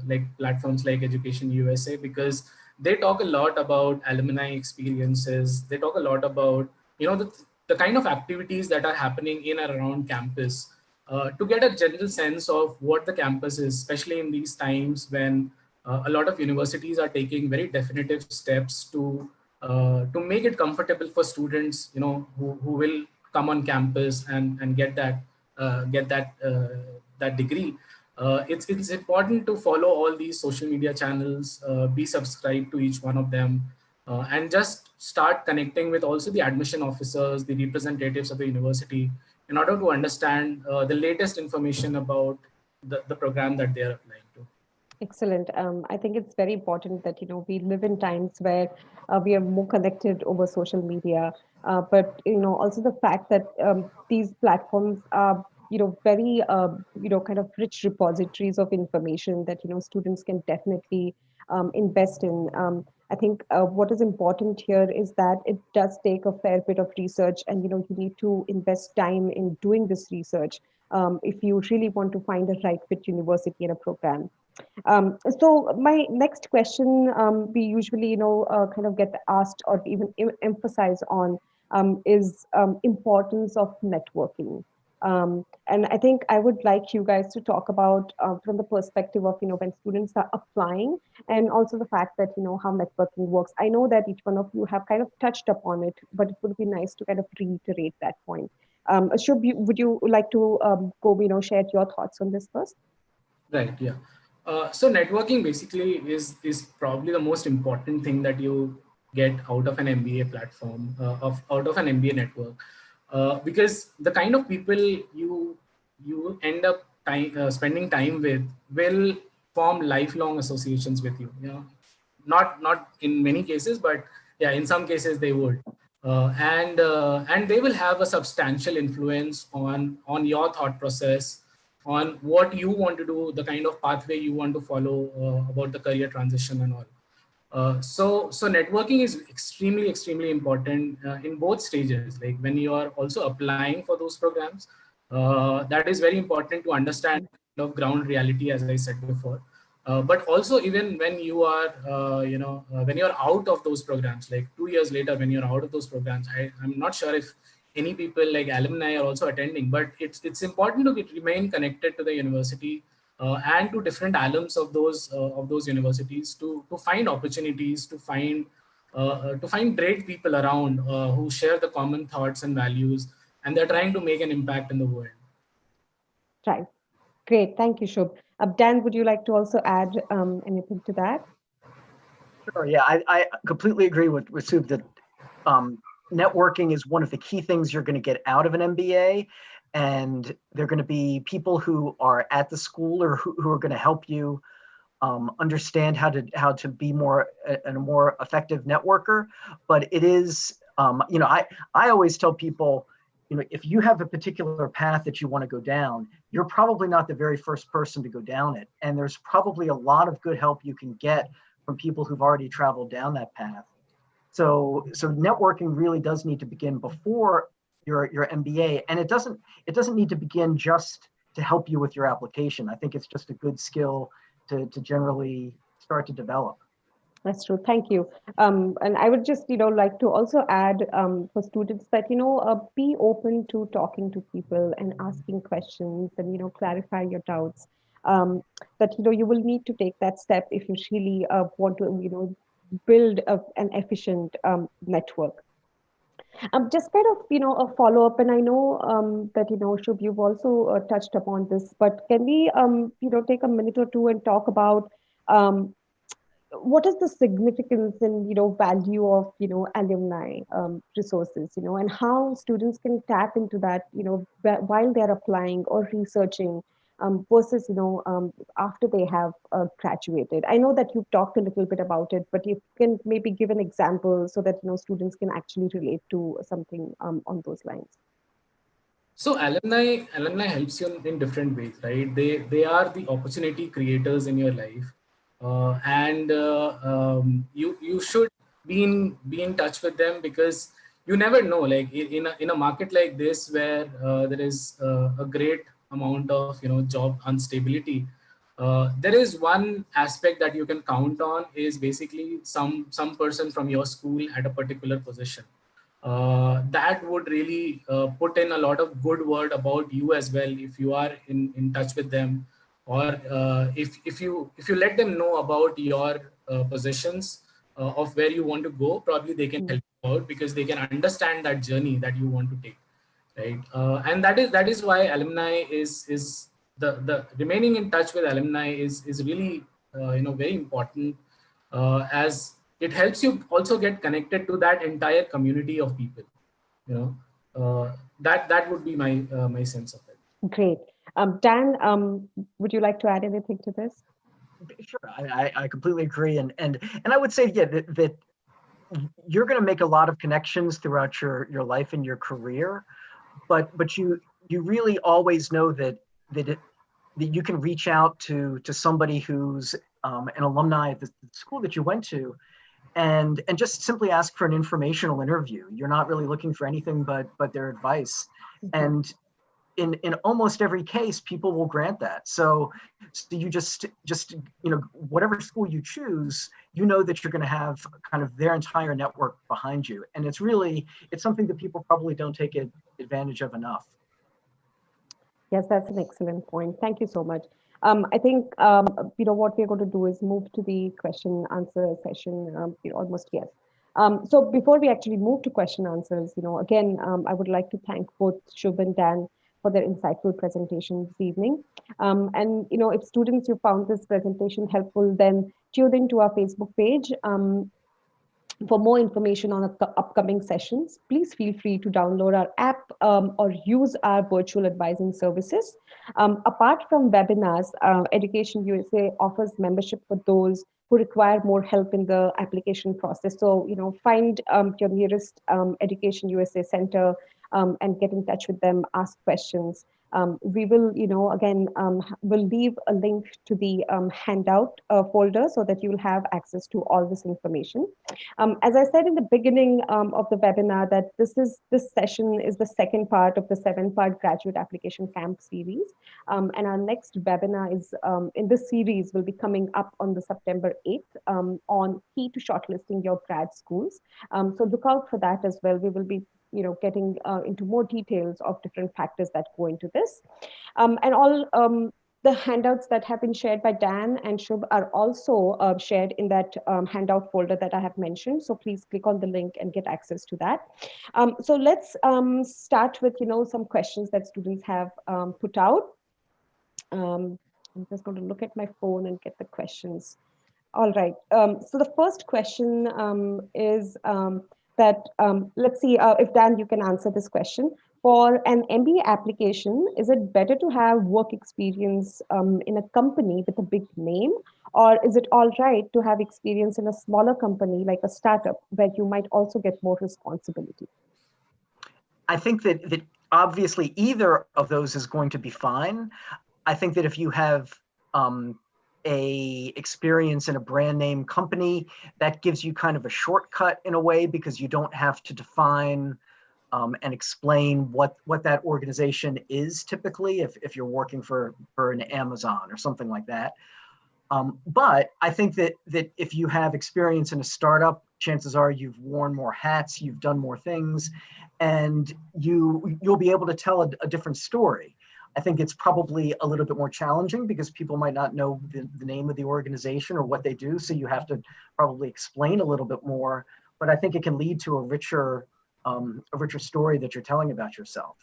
like platforms like Education USA, because they talk a lot about alumni experiences. They talk a lot about the kind of activities that are happening in and around campus, to get a general sense of what the campus is, especially in these times when a lot of universities are taking very definitive steps to make it comfortable for students, who will come on campus and get that degree. It's important to follow all these social media channels, be subscribed to each one of them, and just start connecting with also the admission officers, the representatives of the university, in order to understand the latest information about the program that they are applying to. Excellent. I think it's very important that we live in times where we are more connected over social media, but also the fact that these platforms are very kind of rich repositories of information that students can definitely invest in. I think what is important here is that it does take a fair bit of research, and you need to invest time in doing this research if you really want to find the right fit university and a program. So my next question, we usually, kind of get asked or even emphasize on, is importance of networking. And I think I would like you guys to talk about from the perspective of, when students are applying, and also the fact that, how networking works. I know that each one of you have kind of touched upon it, but it would be nice to kind of reiterate that point. Shubh, would you like to go, share your thoughts on this first? Right. Yeah. So networking basically is probably the most important thing that you get out of an MBA platform, out of an MBA network, because the kind of people you end up spending time with will form lifelong associations with you. You know, not in many cases, but yeah, in some cases they would. And they will have a substantial influence on your thought process, on what you want to do, the kind of pathway you want to follow, about the career transition and all. So networking is extremely important in both stages. Like when you are also applying for those programs, that is very important to understand kind of ground reality, as I said before. But also even when you are, when you're out of those programs, like 2 years later, when you're out of those programs, I'm not sure if any people like alumni are also attending, but it's important to remain connected to the university, and to different alums of those universities, to find opportunities, to find great people around who share the common thoughts and values, and they're trying to make an impact in the world. Right. Great. Thank you, Shubh. Dan, would you like to also add anything to that? Sure. Yeah, I completely agree with Sub that networking is one of the key things you're going to get out of an MBA. And they're going to be people who are at the school or who are going to help you understand how to be a more effective networker. But it is, I always tell people, if you have a particular path that you want to go down, you're probably not the very first person to go down it. And there's probably a lot of good help you can get from people who've already traveled down that path. So networking really does need to begin before your MBA, and it doesn't need to begin just to help you with your application. I think it's just a good skill to generally start to develop. That's true. Thank you. And I would just, like to also add for students that, be open to talking to people and asking questions and, clarify your doubts. That, you will need to take that step if you really want to, build an efficient network. Just kind of, a follow up, and I know that, Shubh, you've also touched upon this, but can we, take a minute or two and talk about what is the significance and value of alumni resources, and how students can tap into that while they're applying or researching, versus after they have graduated. I know that you've talked a little bit about it, but you can maybe give an example so that students can actually relate to something on those lines. So alumni helps you in different ways, right? They are the opportunity creators in your life, and you should be in touch with them, because you never know. Like in a market like this, where there is a great amount of job instability, there is one aspect that you can count on, is basically some person from your school at a particular position. That would really put in a lot of good word about you as well, if you are in touch with them, or if you let them know about your positions, of where you want to go. Probably they can help you out, because they can understand that journey that you want to take, right? And that is why alumni is the remaining in touch with alumni is really very important, as it helps you also get connected to that entire community of people. That would be my sense of it. Great. Dan, would you like to add anything to this? Sure, I completely agree, and I would say, yeah, that you're going to make a lot of connections throughout your life and your career, but you really always know that you can reach out to somebody who's an alumni at the school that you went to, and just simply ask for an informational interview. You're not really looking for anything but their advice, and in almost every case, people will grant that. So you just whatever school you choose, that you're going to have kind of their entire network behind you, and it's something that people probably don't take advantage of enough. Yes, that's an excellent point. Thank you so much. I think what we're going to do is move to the question answer session. Almost, yes. So before we actually move to question answers, again, I would like to thank both Shubh and Dan for their insightful presentation this evening. And if students, you found this presentation helpful, then tune into our Facebook page. For more information on upcoming sessions, please feel free to download our app or use our virtual advising services. Apart from webinars, Education USA offers membership for those who require more help in the application process. So, find your nearest Education USA center and get in touch with them, ask questions. We will, again, we'll leave a link to the handout folder so that you'll have access to all this information. As I said in the beginning of the webinar, that this session is the second part of the 7-part graduate application camp series. And our next webinar is in this series will be coming up on the September 8th on key to shortlisting your grad schools. So look out for that as well. We will be getting into more details of different factors that go into this. And all the handouts that have been shared by Dan and Shubh are also shared in that handout folder that I have mentioned. So please click on the link and get access to that. So let's start with some questions that students have put out. I'm just going to look at my phone and get the questions. All right. So the first question is that, let's see if Dan, you can answer this question. For an MBA application, is it better to have work experience in a company with a big name, or is it all right to have experience in a smaller company like a startup where you might also get more responsibility? I think that obviously either of those is going to be fine. I think that if you have a experience in a brand name company, that gives you kind of a shortcut in a way, because you don't have to define and explain what that organization is typically if you're working for an Amazon or something like that. But I think that if you have experience in a startup, chances are you've worn more hats, you've done more things, and you'll be able to tell a different story. I think it's probably a little bit more challenging because people might not know the name of the organization or what they do. So you have to probably explain a little bit more, but I think it can lead to a richer story that you're telling about yourself.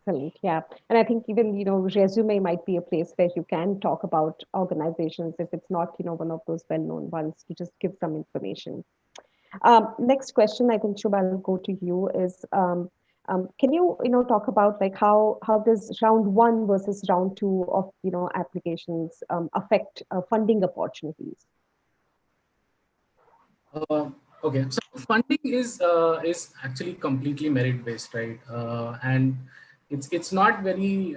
Excellent. Yeah. And I think even, resume might be a place where you can talk about organizations if it's not, one of those well-known ones, to just give some information. Next question, I think, Shubha, I'll go to you, is can you, talk about like how does round 1 versus round 2 of, applications affect funding opportunities? Okay, so funding is actually completely merit based, right? And it's not very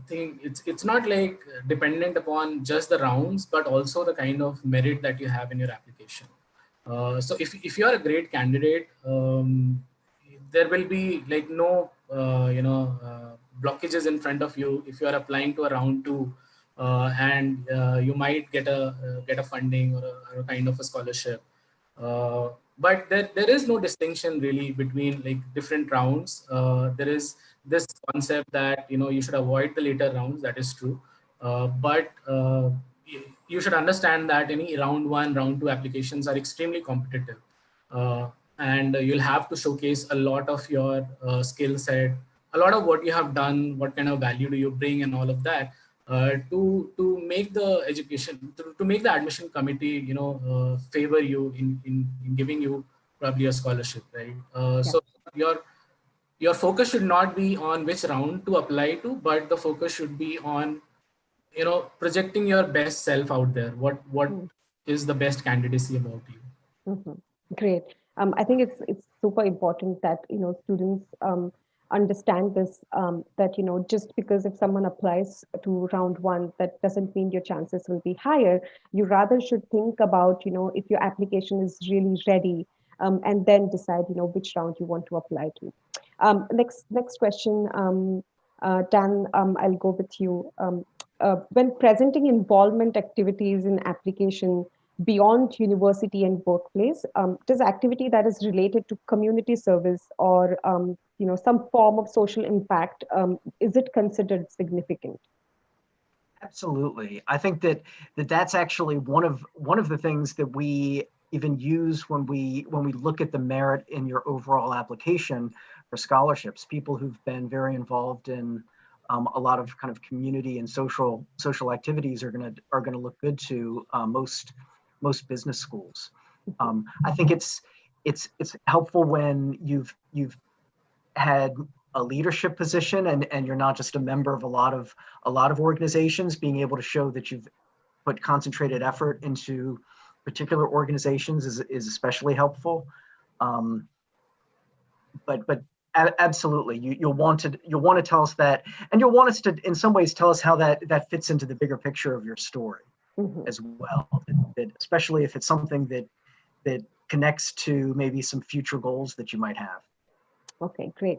it's not like dependent upon just the rounds, but also the kind of merit that you have in your application. So if you are a great candidate, there will be like no blockages in front of you if you are applying to a round 2, and you might get a funding or a kind of a scholarship. But there is no distinction really between like different rounds. There is this concept that you should avoid the later rounds. That is true, but you should understand that any round 1, round 2 applications are extremely competitive, and you'll have to showcase a lot of your skill set, a lot of what you have done, what kind of value do you bring, and all of that. To make the education, to make the admission committee, favor you in giving you probably a scholarship, right? So your focus should not be on which round to apply to, but the focus should be on, projecting your best self out there. What is the best candidacy about you? Mm-hmm. Great. I think it's super important that students understand this, that just because if someone applies to round 1, that doesn't mean your chances will be higher. You rather should think about if your application is really ready, and then decide which round you want to apply to. Next question, Dan, I'll go with you. When presenting involvement activities in application beyond university and workplace, does activity that is related to community service or some form of social impact, is it considered significant? Absolutely. I think that's actually one of the things that we even use when we look at the merit in your overall application scholarships, people who've been very involved in a lot of kind of community and social activities are gonna look good to most business schools. I think it's helpful when you've had a leadership position and you're not just a member of a lot of organizations, being able to show that you've put concentrated effort into particular organizations is especially helpful. But absolutely, you'll want to tell us that, and you'll want us to in some ways tell us how that fits into the bigger picture of your story as well. That especially if it's something that connects to maybe some future goals that you might have. Okay, great.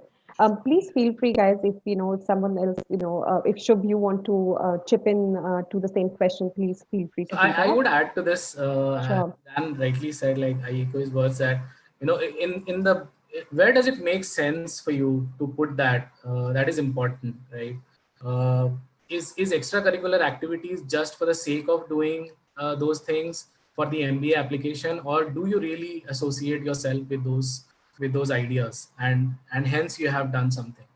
Please feel free, guys, if if someone else, if Shubh, you want to chip in to the same question, please feel free to So do that. I would add to this, Sure. Dan rightly said, like I echo his words that, in the, where does it make sense for you to put that? That is important, right? Is extracurricular activities just for the sake of doing those things for the MBA application, or do you really associate yourself with those ideas, and hence you have done something,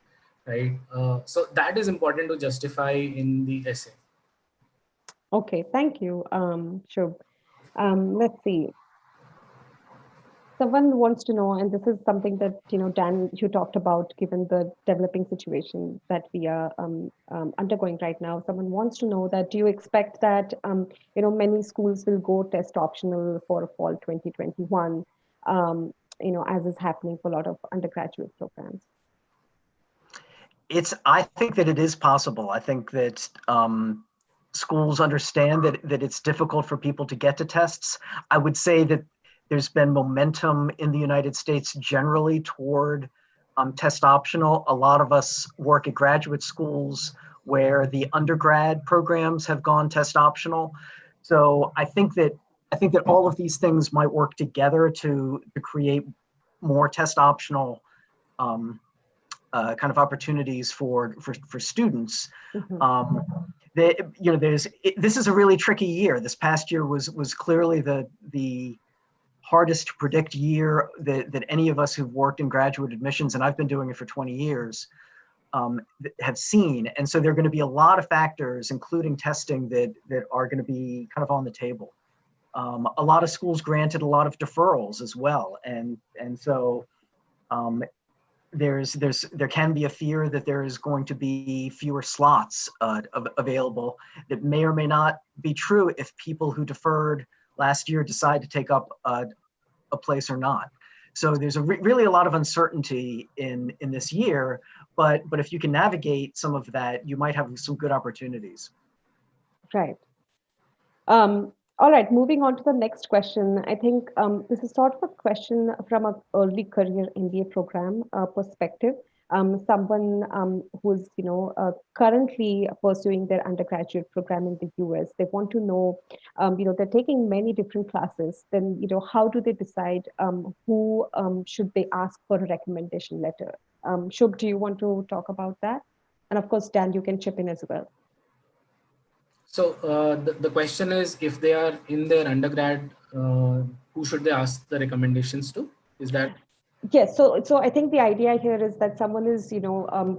right? So that is important to justify in the essay. Okay, thank you, Shubh. Let's see. Someone wants to know, and this is something that, Dan, you talked about, given the developing situation that we are undergoing right now. Someone wants to know that, do you expect that, many schools will go test optional for fall 2021, as is happening for a lot of undergraduate programs? I think that it is possible. I think that schools understand that it's difficult for people to get to tests. I would say that there's been momentum in the United States generally toward test optional. A lot of us work at graduate schools where the undergrad programs have gone test optional. So I think that all of these things might work together to create more test optional kind of opportunities for students. This is a really tricky year. This past year was clearly the hardest to predict year that any of us who've worked in graduate admissions, and I've been doing it for 20 years, have seen. And so there are going to be a lot of factors, including testing, that are going to be kind of on the table. A lot of schools granted a lot of deferrals as well, and so there can be a fear that there is going to be fewer slots available. That may or may not be true if people who deferred last year decide to take up a place or not. So there's really a lot of uncertainty in this year, but if you can navigate some of that, you might have some good opportunities. Right. All right, moving on to the next question. I think this is sort of a question from an early career MBA program perspective. Someone who's currently pursuing their undergraduate program in the US. They want to know, they're taking many different classes. Then how do they decide who should they ask for a recommendation letter? Shubh, do you want to talk about that? And of course, Dan, you can chip in as well. So the question is, if they are in their undergrad, who should they ask the recommendations to? Is that? Yes. So I think the idea here is that someone is,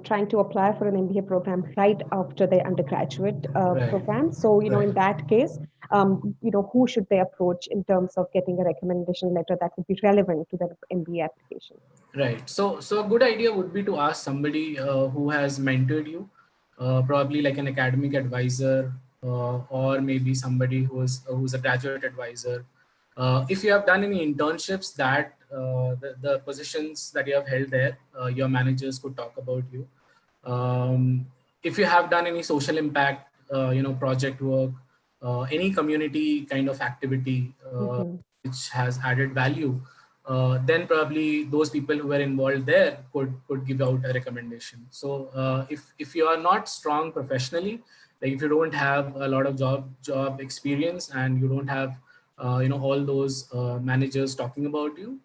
trying to apply for an MBA program right after their undergraduate program. So, in that case, who should they approach in terms of getting a recommendation letter that would be relevant to the MBA application? Right. So a good idea would be to ask somebody who has mentored you, probably like an academic advisor, or maybe somebody who's a graduate advisor. If you have done any internships that the positions that you have held there, your managers could talk about you. If you have done any social impact, project work, any community kind of activity which has added value, then probably those people who were involved there could give out a recommendation. So if you are not strong professionally, like if you don't have a lot of job experience and you don't have all those managers talking about you,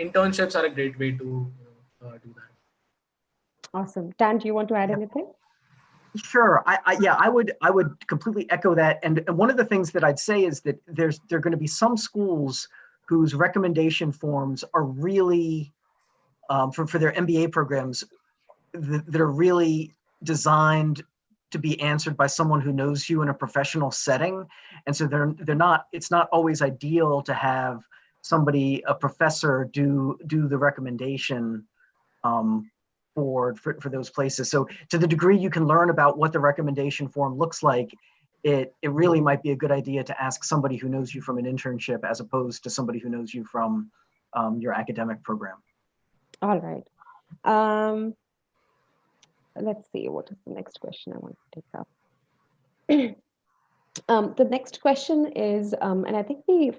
internships are a great way to do that. Awesome. Dan, do you want to add anything? Sure. I would completely echo that. And one of the things that I'd say is that there are going to be some schools whose recommendation forms are really for their MBA programs that are really designed to be answered by someone who knows you in a professional setting. And so it's not always ideal to have somebody, a professor, do the recommendation for those places. So to the degree you can learn about what the recommendation form looks like, it really might be a good idea to ask somebody who knows you from an internship as opposed to somebody who knows you from your academic program. All right. Let's see, what is the next question I want to take up? The next question is, and I think we,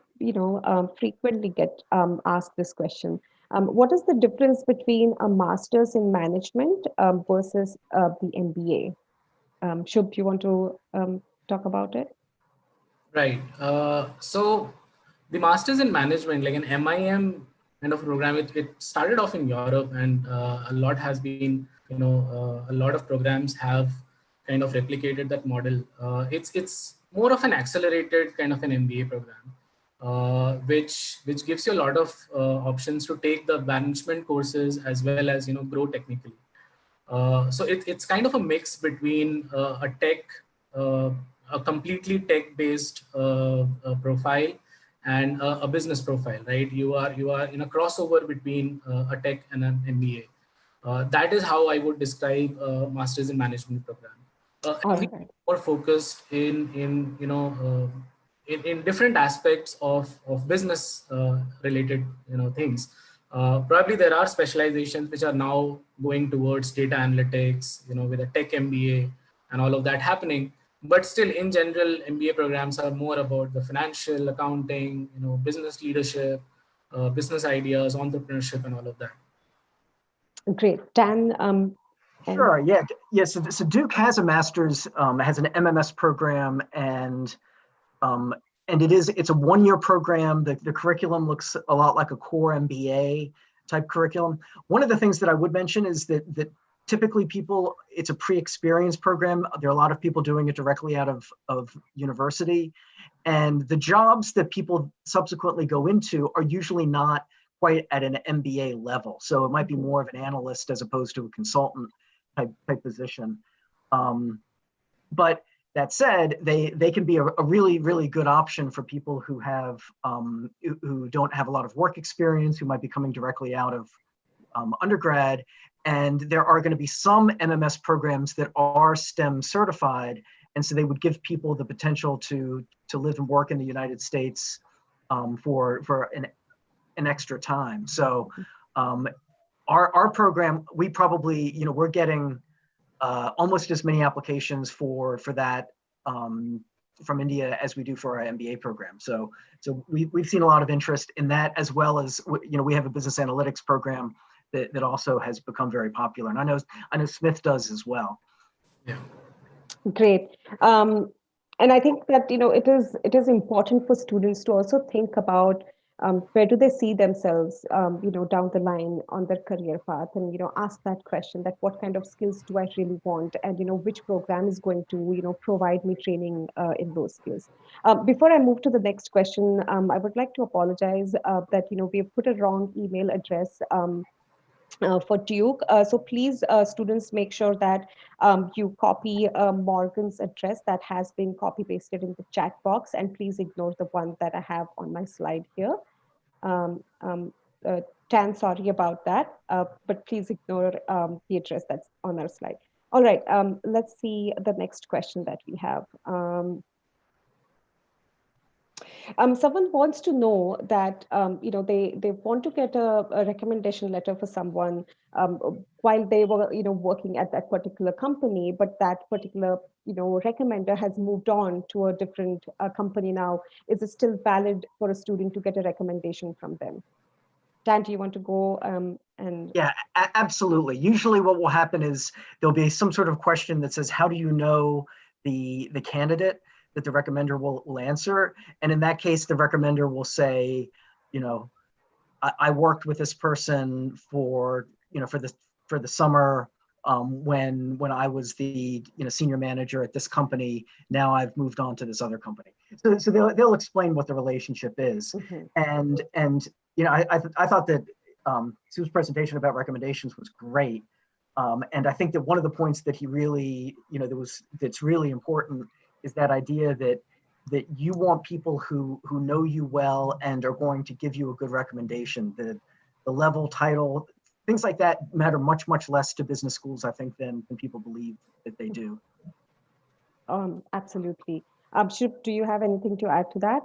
frequently get asked this question. What is the difference between a master's in management versus the MBA? Shubh, do you want to talk about it? Right. So the Masters in Management, like an MIM kind of program, it started off in Europe, and a lot has been, a lot of programs have kind of replicated that model. It's more of an accelerated kind of an MBA program, which gives you a lot of options to take the management courses as well as grow technically. So it's kind of a mix between a completely tech-based profile and a business profile, right? You are in a crossover between a tech and an MBA. That is how I would describe a Masters in Management program. Right. More focused in different aspects of business related things. Probably there are specializations which are now going towards data analytics, with a tech MBA and all of that happening. But still, in general, MBA programs are more about the financial, accounting, business leadership, business ideas, entrepreneurship, and all of that. Great. Dan? Sure. Yeah. So Duke has a master's, has an MMS program, and it's a one-year program. The curriculum looks a lot like a core MBA type curriculum. One of the things that I would mention is that typically it's a pre-experience program. There are a lot of people doing it directly out of university, and the jobs that people subsequently go into are usually not quite at an MBA level. So it might be more of an analyst as opposed to a consultant type position. But that said, they can be a really, really good option for people who have who don't have a lot of work experience, who might be coming directly out of undergrad. And there are going to be some MMS programs that are STEM certified, and so they would give people the potential to live and work in the United States for an extra time. So our program, we probably, we're getting almost as many applications for that from India as we do for our MBA program. So we've seen a lot of interest in that, as well as, we have a business analytics program that also has become very popular. And I know Smith does as well. Yeah. Great. And I think that, it is important for students to also think about where do they see themselves, down the line on their career path, and, ask that question, that what kind of skills do I really want? And, which program is going to, provide me training in those skills. Before I move to the next question, I would like to apologize that, we have put a wrong email address for Duke. So please, students, make sure that you copy Morgan's address that has been copy pasted in the chat box, and please ignore the one that I have on my slide here. Tan, sorry about that, but please ignore the address that's on our slide. All right, let's see the next question that we have. Someone wants to know that, they want to get a recommendation letter for someone while they were, working at that particular company, but that particular, recommender has moved on to a different company now. Is it still valid for a student to get a recommendation from them? Dan, do you want to go and? Yeah, absolutely. Usually what will happen is there'll be some sort of question that says, how do you know the candidate that the recommender will answer? And in that case, the recommender will say, I worked with this person for the summer when I was the senior manager at this company. Now I've moved on to this other company. So they'll explain what the relationship is. Mm-hmm. And I thought that Sue's presentation about recommendations was great. And I think that one of the points that he really, that's really important is that idea that you want people who know you well and are going to give you a good recommendation. The level, title, things like that matter much, much less to business schools, I think, than people believe that they do. Absolutely. Shub, do you have anything to add to that?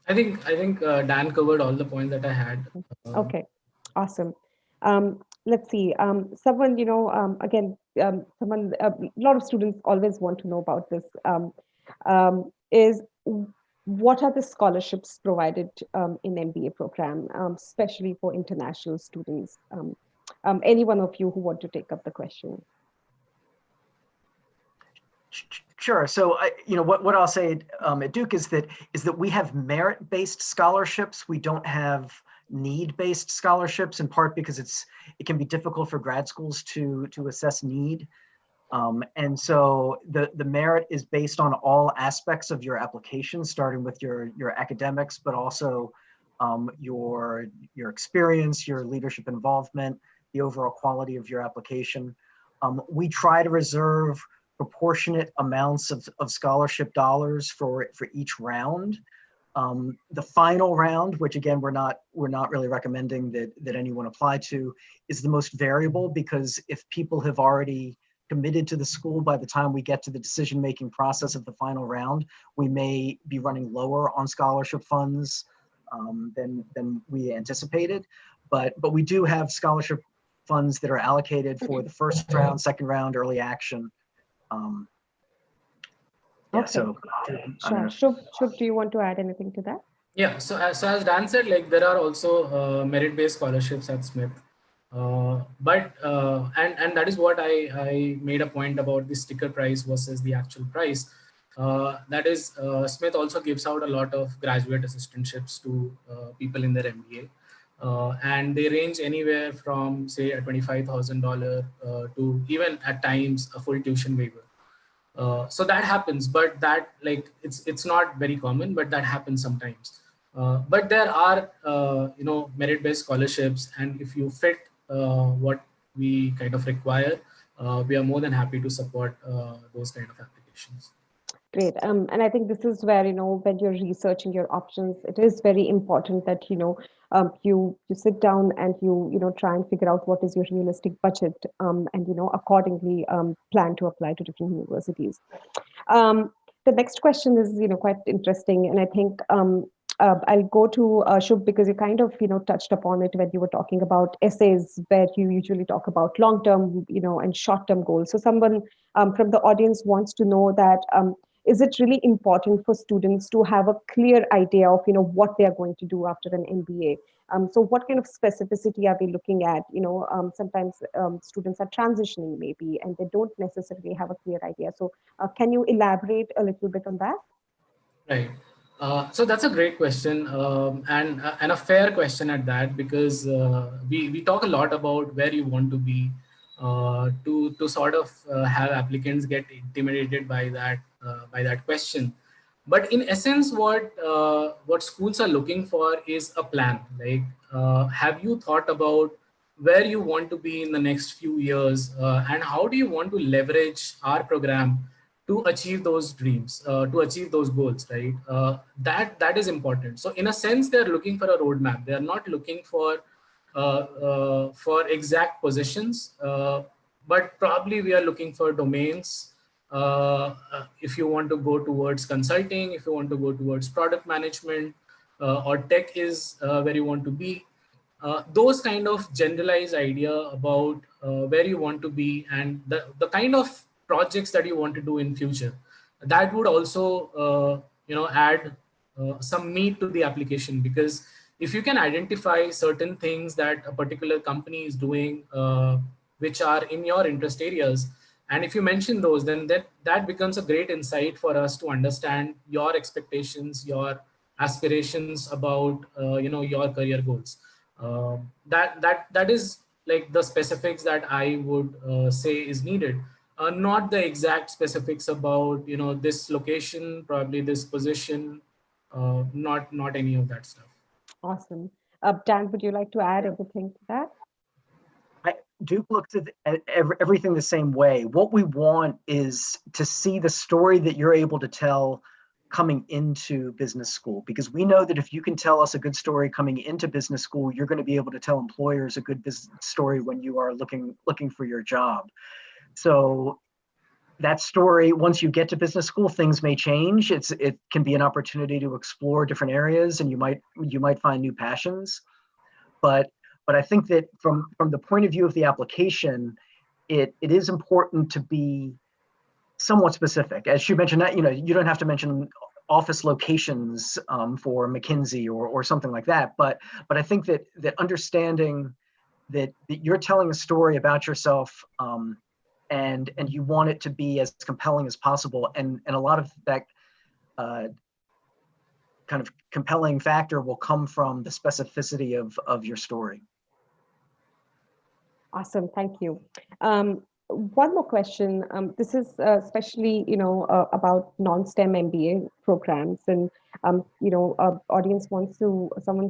I think Dan covered all the points that I had. Okay, awesome. Let's see. Someone, again, someone, a lot of students always want to know about this. Is what are the scholarships provided in MBA program, especially for international students? Any one of you who want to take up the question? Sure. So, what I'll say at Duke is that we have merit-based scholarships. We don't have need-based scholarships, in part because it can be difficult for grad schools to assess need. And so the merit is based on all aspects of your application, starting with your academics, but also your experience, your leadership involvement, the overall quality of your application. We try to reserve proportionate amounts of scholarship dollars for each round. The final round, which again we're not really recommending that anyone apply to, is the most variable, because if people have already committed to the school by the time we get to the decision-making process of the final round, we may be running lower on scholarship funds than we anticipated. But we do have scholarship funds that are allocated for the first round, second round, early action. Okay. So sure. Shub, do you want to add anything to that? Yeah, so as Dan said, like there are also merit-based scholarships at Smith, but that is what I made a point about the sticker price versus the actual price. That is, Smith also gives out a lot of graduate assistantships to people in their MBA, and they range anywhere from say a $25,000 to even at times a full tuition waiver. So that happens, but that it's not very common, but that happens sometimes. But there are merit-based scholarships, and if you fit what we kind of require, we are more than happy to support those kind of applications. Great. And I think this is where, when you're researching your options, it is very important that, you sit down and you try and figure out what is your realistic budget, and, accordingly plan to apply to different universities. The next question is, quite interesting. And I think I'll go to Shub, because you kind of, touched upon it when you were talking about essays, where you usually talk about long-term, and short-term goals. So someone from the audience wants to know that, is it really important for students to have a clear idea of, what they are going to do after an MBA? So what kind of specificity are we looking at? Sometimes students are transitioning maybe, and they don't necessarily have a clear idea. So can you elaborate a little bit on that? Right. So that's a great question, and a fair question at that, because we talk a lot about where you want to be, to sort of have applicants get intimidated by that question. But in essence, what schools are looking for is a plan. Like, have you thought about where you want to be in the next few years, and how do you want to leverage our program to achieve those dreams, to achieve those goals, right? That is important. So in a sense, they're looking for a roadmap. They're not looking for exact positions, but probably we are looking for domains. If you want to go towards consulting, if you want to go towards product management, or tech is where you want to be. Those kind of generalized idea about where you want to be and the kind of projects that you want to do in future, that would also add some meat to the application. Because if you can identify certain things that a particular company is doing, which are in your interest areas, and if you mention those, then that becomes a great insight for us to understand your expectations, your aspirations about your career goals. That is like the specifics that I would say is needed, not the exact specifics about this location, probably this position, not any of that stuff. Awesome. Dan, would you like to add anything to that? Duke looks at everything the same way. What we want is to see the story that you're able to tell coming into business school, because we know that if you can tell us a good story coming into business school, you're going to be able to tell employers a good business story when you are looking for your job. So that story, once you get to business school, things may change. It can be an opportunity to explore different areas, and you might find new passions. But I think that from the point of view of the application, it is important to be somewhat specific. As you mentioned, that you don't have to mention office locations for McKinsey or something like that. But I think that understanding that you're telling a story about yourself, and you want it to be as compelling as possible, and a lot of that kind of compelling factor will come from the specificity of your story. Awesome, thank you. One more question. This is especially, about non-STEM MBA programs, and someone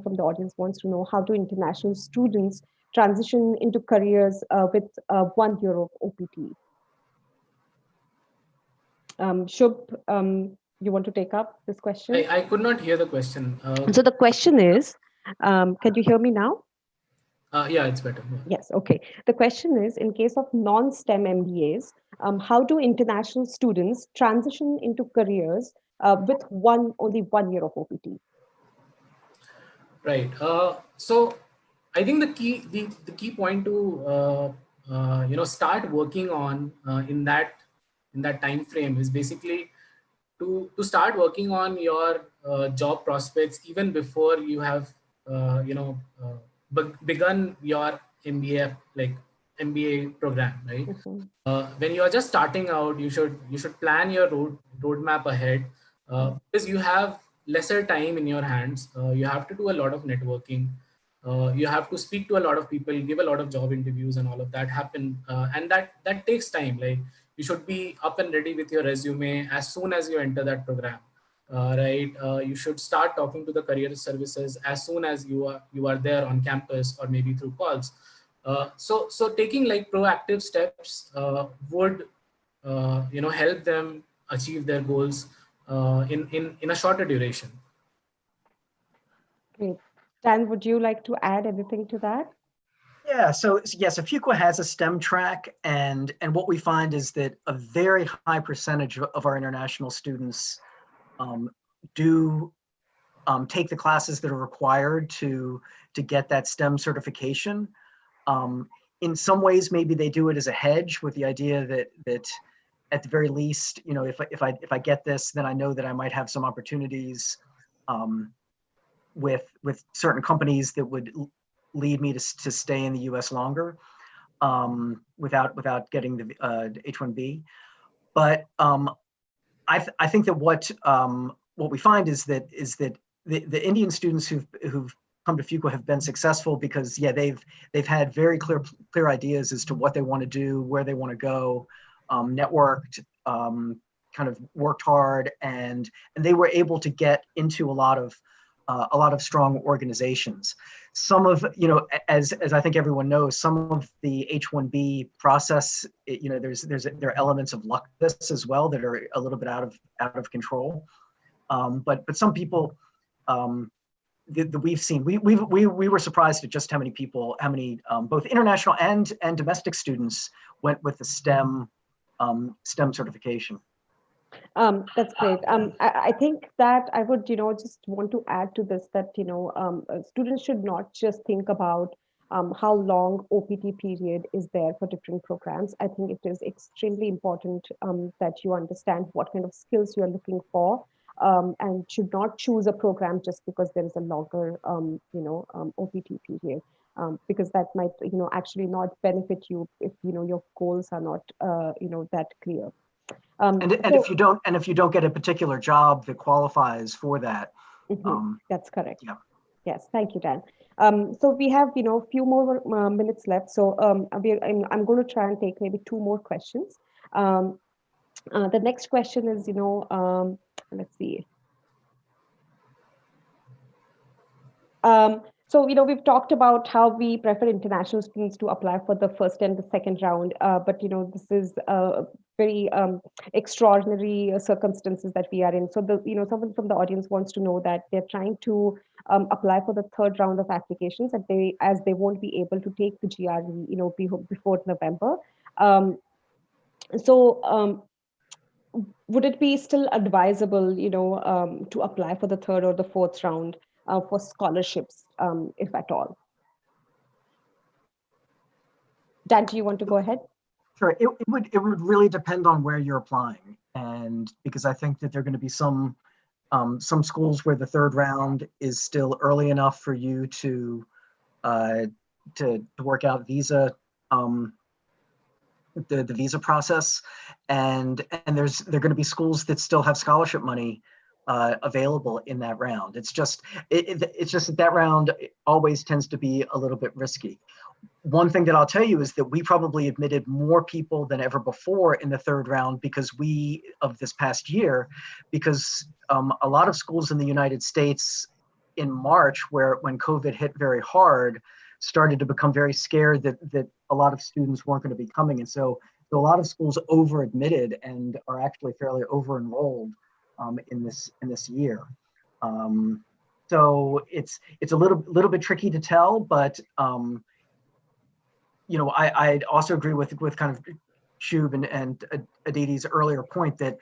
from the audience wants to know, how do international students transition into careers with 1 year of OPT? Shubh, you want to take up this question? I could not hear the question. So the question is, can you hear me now? Yeah, it's better. Yeah. Yes, okay. The question is, in case of non-STEM MBAs, how do international students transition into careers with only 1 year of OPT? Right. So I think the key point to start working on in that time frame is basically to start working on your job prospects even before you have begun your MBA MBA program, right? When you are just starting out, you should plan your roadmap ahead, because you have lesser time in your hands. You have to do a lot of networking. You have to speak to a lot of people, give a lot of job interviews, and all of that happen. And that takes time. Like, you should be up and ready with your resume as soon as you enter that program. Right. You should start talking to the career services as soon as you are there on campus, or maybe through calls. So taking like proactive steps would help them achieve their goals in a shorter duration. Great. Dan, would you like to add anything to that? Yeah, so yes, Fuqua has a STEM track, and what we find is that a very high percentage of our international students do take the classes that are required to get that STEM certification. In some ways, maybe they do it as a hedge, with the idea that at the very least, if I get this, then I know that I might have some opportunities with certain companies that would lead me to stay in the U.S. longer, without getting the H-1B. But I think that what we find is that the Indian students who've come to Fuqua have been successful because, yeah, they've had very clear ideas as to what they want to do, where they want to go, networked, kind of worked hard, and they were able to get into a lot of strong organizations. Some of, as I think everyone knows, some of the H-1B process, there are elements of luck as well that are a little bit out of control. But some people that we've seen, we were surprised at just how many both international and domestic students went with the STEM certification. That's great. I think that I would, just want to add to this that, students should not just think about how long OPT period is there for different programs. I think it is extremely important that you understand what kind of skills you are looking for, and should not choose a program just because there is a longer, OPT period, because that might, actually not benefit you if, your goals are not, that clear. And if you don't get a particular job that qualifies for that, that's correct. Yeah. Yes, thank you, Dan. So we have, few more minutes left. So I'm going to try and take maybe 2 more questions. The next question is, let's see. So, we've talked about how we prefer international students to apply for the first and the second round, but, this is very extraordinary circumstances that we are in. So, someone from the audience wants to know that they're trying to apply for the third round of applications, and as they won't be able to take the GRE, before November. Um, so, would it be still advisable, to apply for the third or the fourth round for scholarships, if at all? Dan, do you want to go ahead? Sure, it would really depend on where you're applying, and because I think that there are going to be some schools where the third round is still early enough for you to work out visa the visa process, and there are going to be schools that still have scholarship money available in that round. It's just that round always tends to be a little bit risky. One thing that I'll tell you is that we probably admitted more people than ever before in the third round of this past year, because a lot of schools in the United States in March, when COVID hit very hard, started to become very scared that a lot of students weren't going to be coming. And so a lot of schools over admitted and are actually fairly over enrolled in this year. So it's a little bit tricky to tell, but I also agree with kind of Shub and Aditi's earlier point that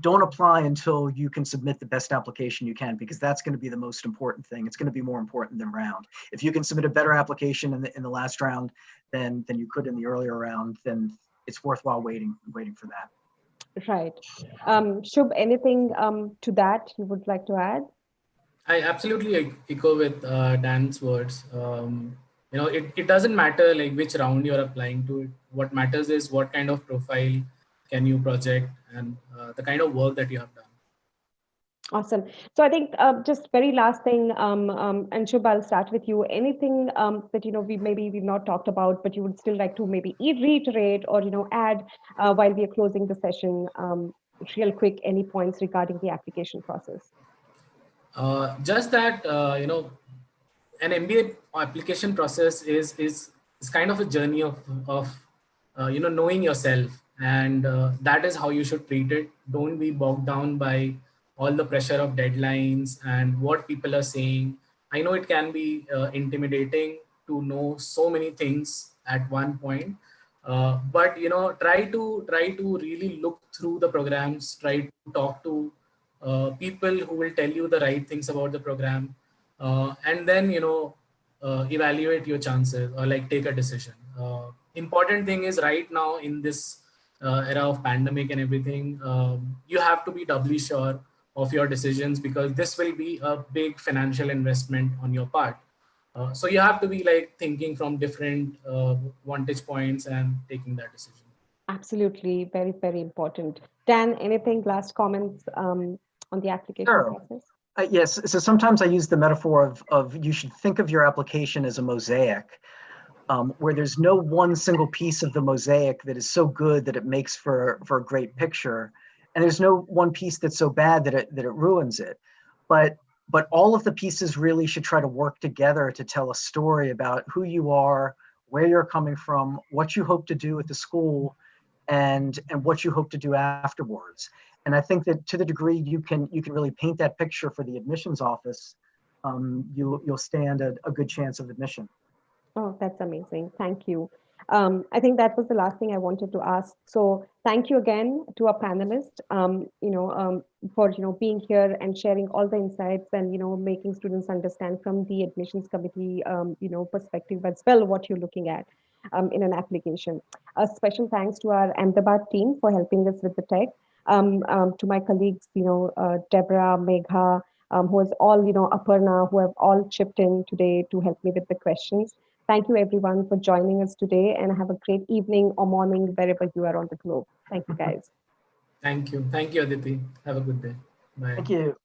don't apply until you can submit the best application you can, because that's going to be the most important thing. It's going to be more important than round. If you can submit a better application in the last round than you could in the earlier round, then it's worthwhile waiting for that. Right. Shub, anything to that you would like to add? I absolutely echo with Dan's words. It doesn't matter like which round you're applying to. What matters is what kind of profile can you project and the kind of work that you have done. Awesome. So I think just very last thing, and Shub, I'll start with you. Anything that we've not talked about, but you would still like to maybe reiterate or add while we are closing the session, real quick, any points regarding the application process? Just that an MBA application process is kind of a journey of knowing yourself, and that is how you should treat it. Don't be bogged down by all the pressure of deadlines and what people are saying. I know it can be intimidating to know so many things at one point, but try to really look through the programs. Try to talk to people who will tell you the right things about the program, and then evaluate your chances or like take a decision. Important thing is right now in this era of pandemic and everything, you have to be doubly sure of your decisions, because this will be a big financial investment on your part. So you have to be like thinking from different vantage points and taking that decision. Absolutely. Very, very important. Dan, anything, last comments on the application Sure. process? Yes. So sometimes I use the metaphor of you should think of your application as a mosaic, where there's no one single piece of the mosaic that is so good that it makes for a great picture, and there's no one piece that's so bad that it ruins it. But all of the pieces really should try to work together to tell a story about who you are, where you're coming from, what you hope to do at the school, and what you hope to do afterwards. And I think that to the degree you can really paint that picture for the admissions office, you'll stand a good chance of admission. Oh, that's amazing. Thank you. I think that was the last thing I wanted to ask. So thank you again to our panelists, for being here and sharing all the insights and making students understand from the admissions committee perspective as well what you're looking at in an application. A special thanks to our Ahmedabad team for helping us with the tech. To my colleagues, Deborah, Megha, who is all Aparna, who have all chipped in today to help me with the questions. Thank you, everyone, for joining us today, and have a great evening or morning wherever you are on the globe. Thank you, guys. Thank you, Aditi. Have a good day. Bye. Thank you.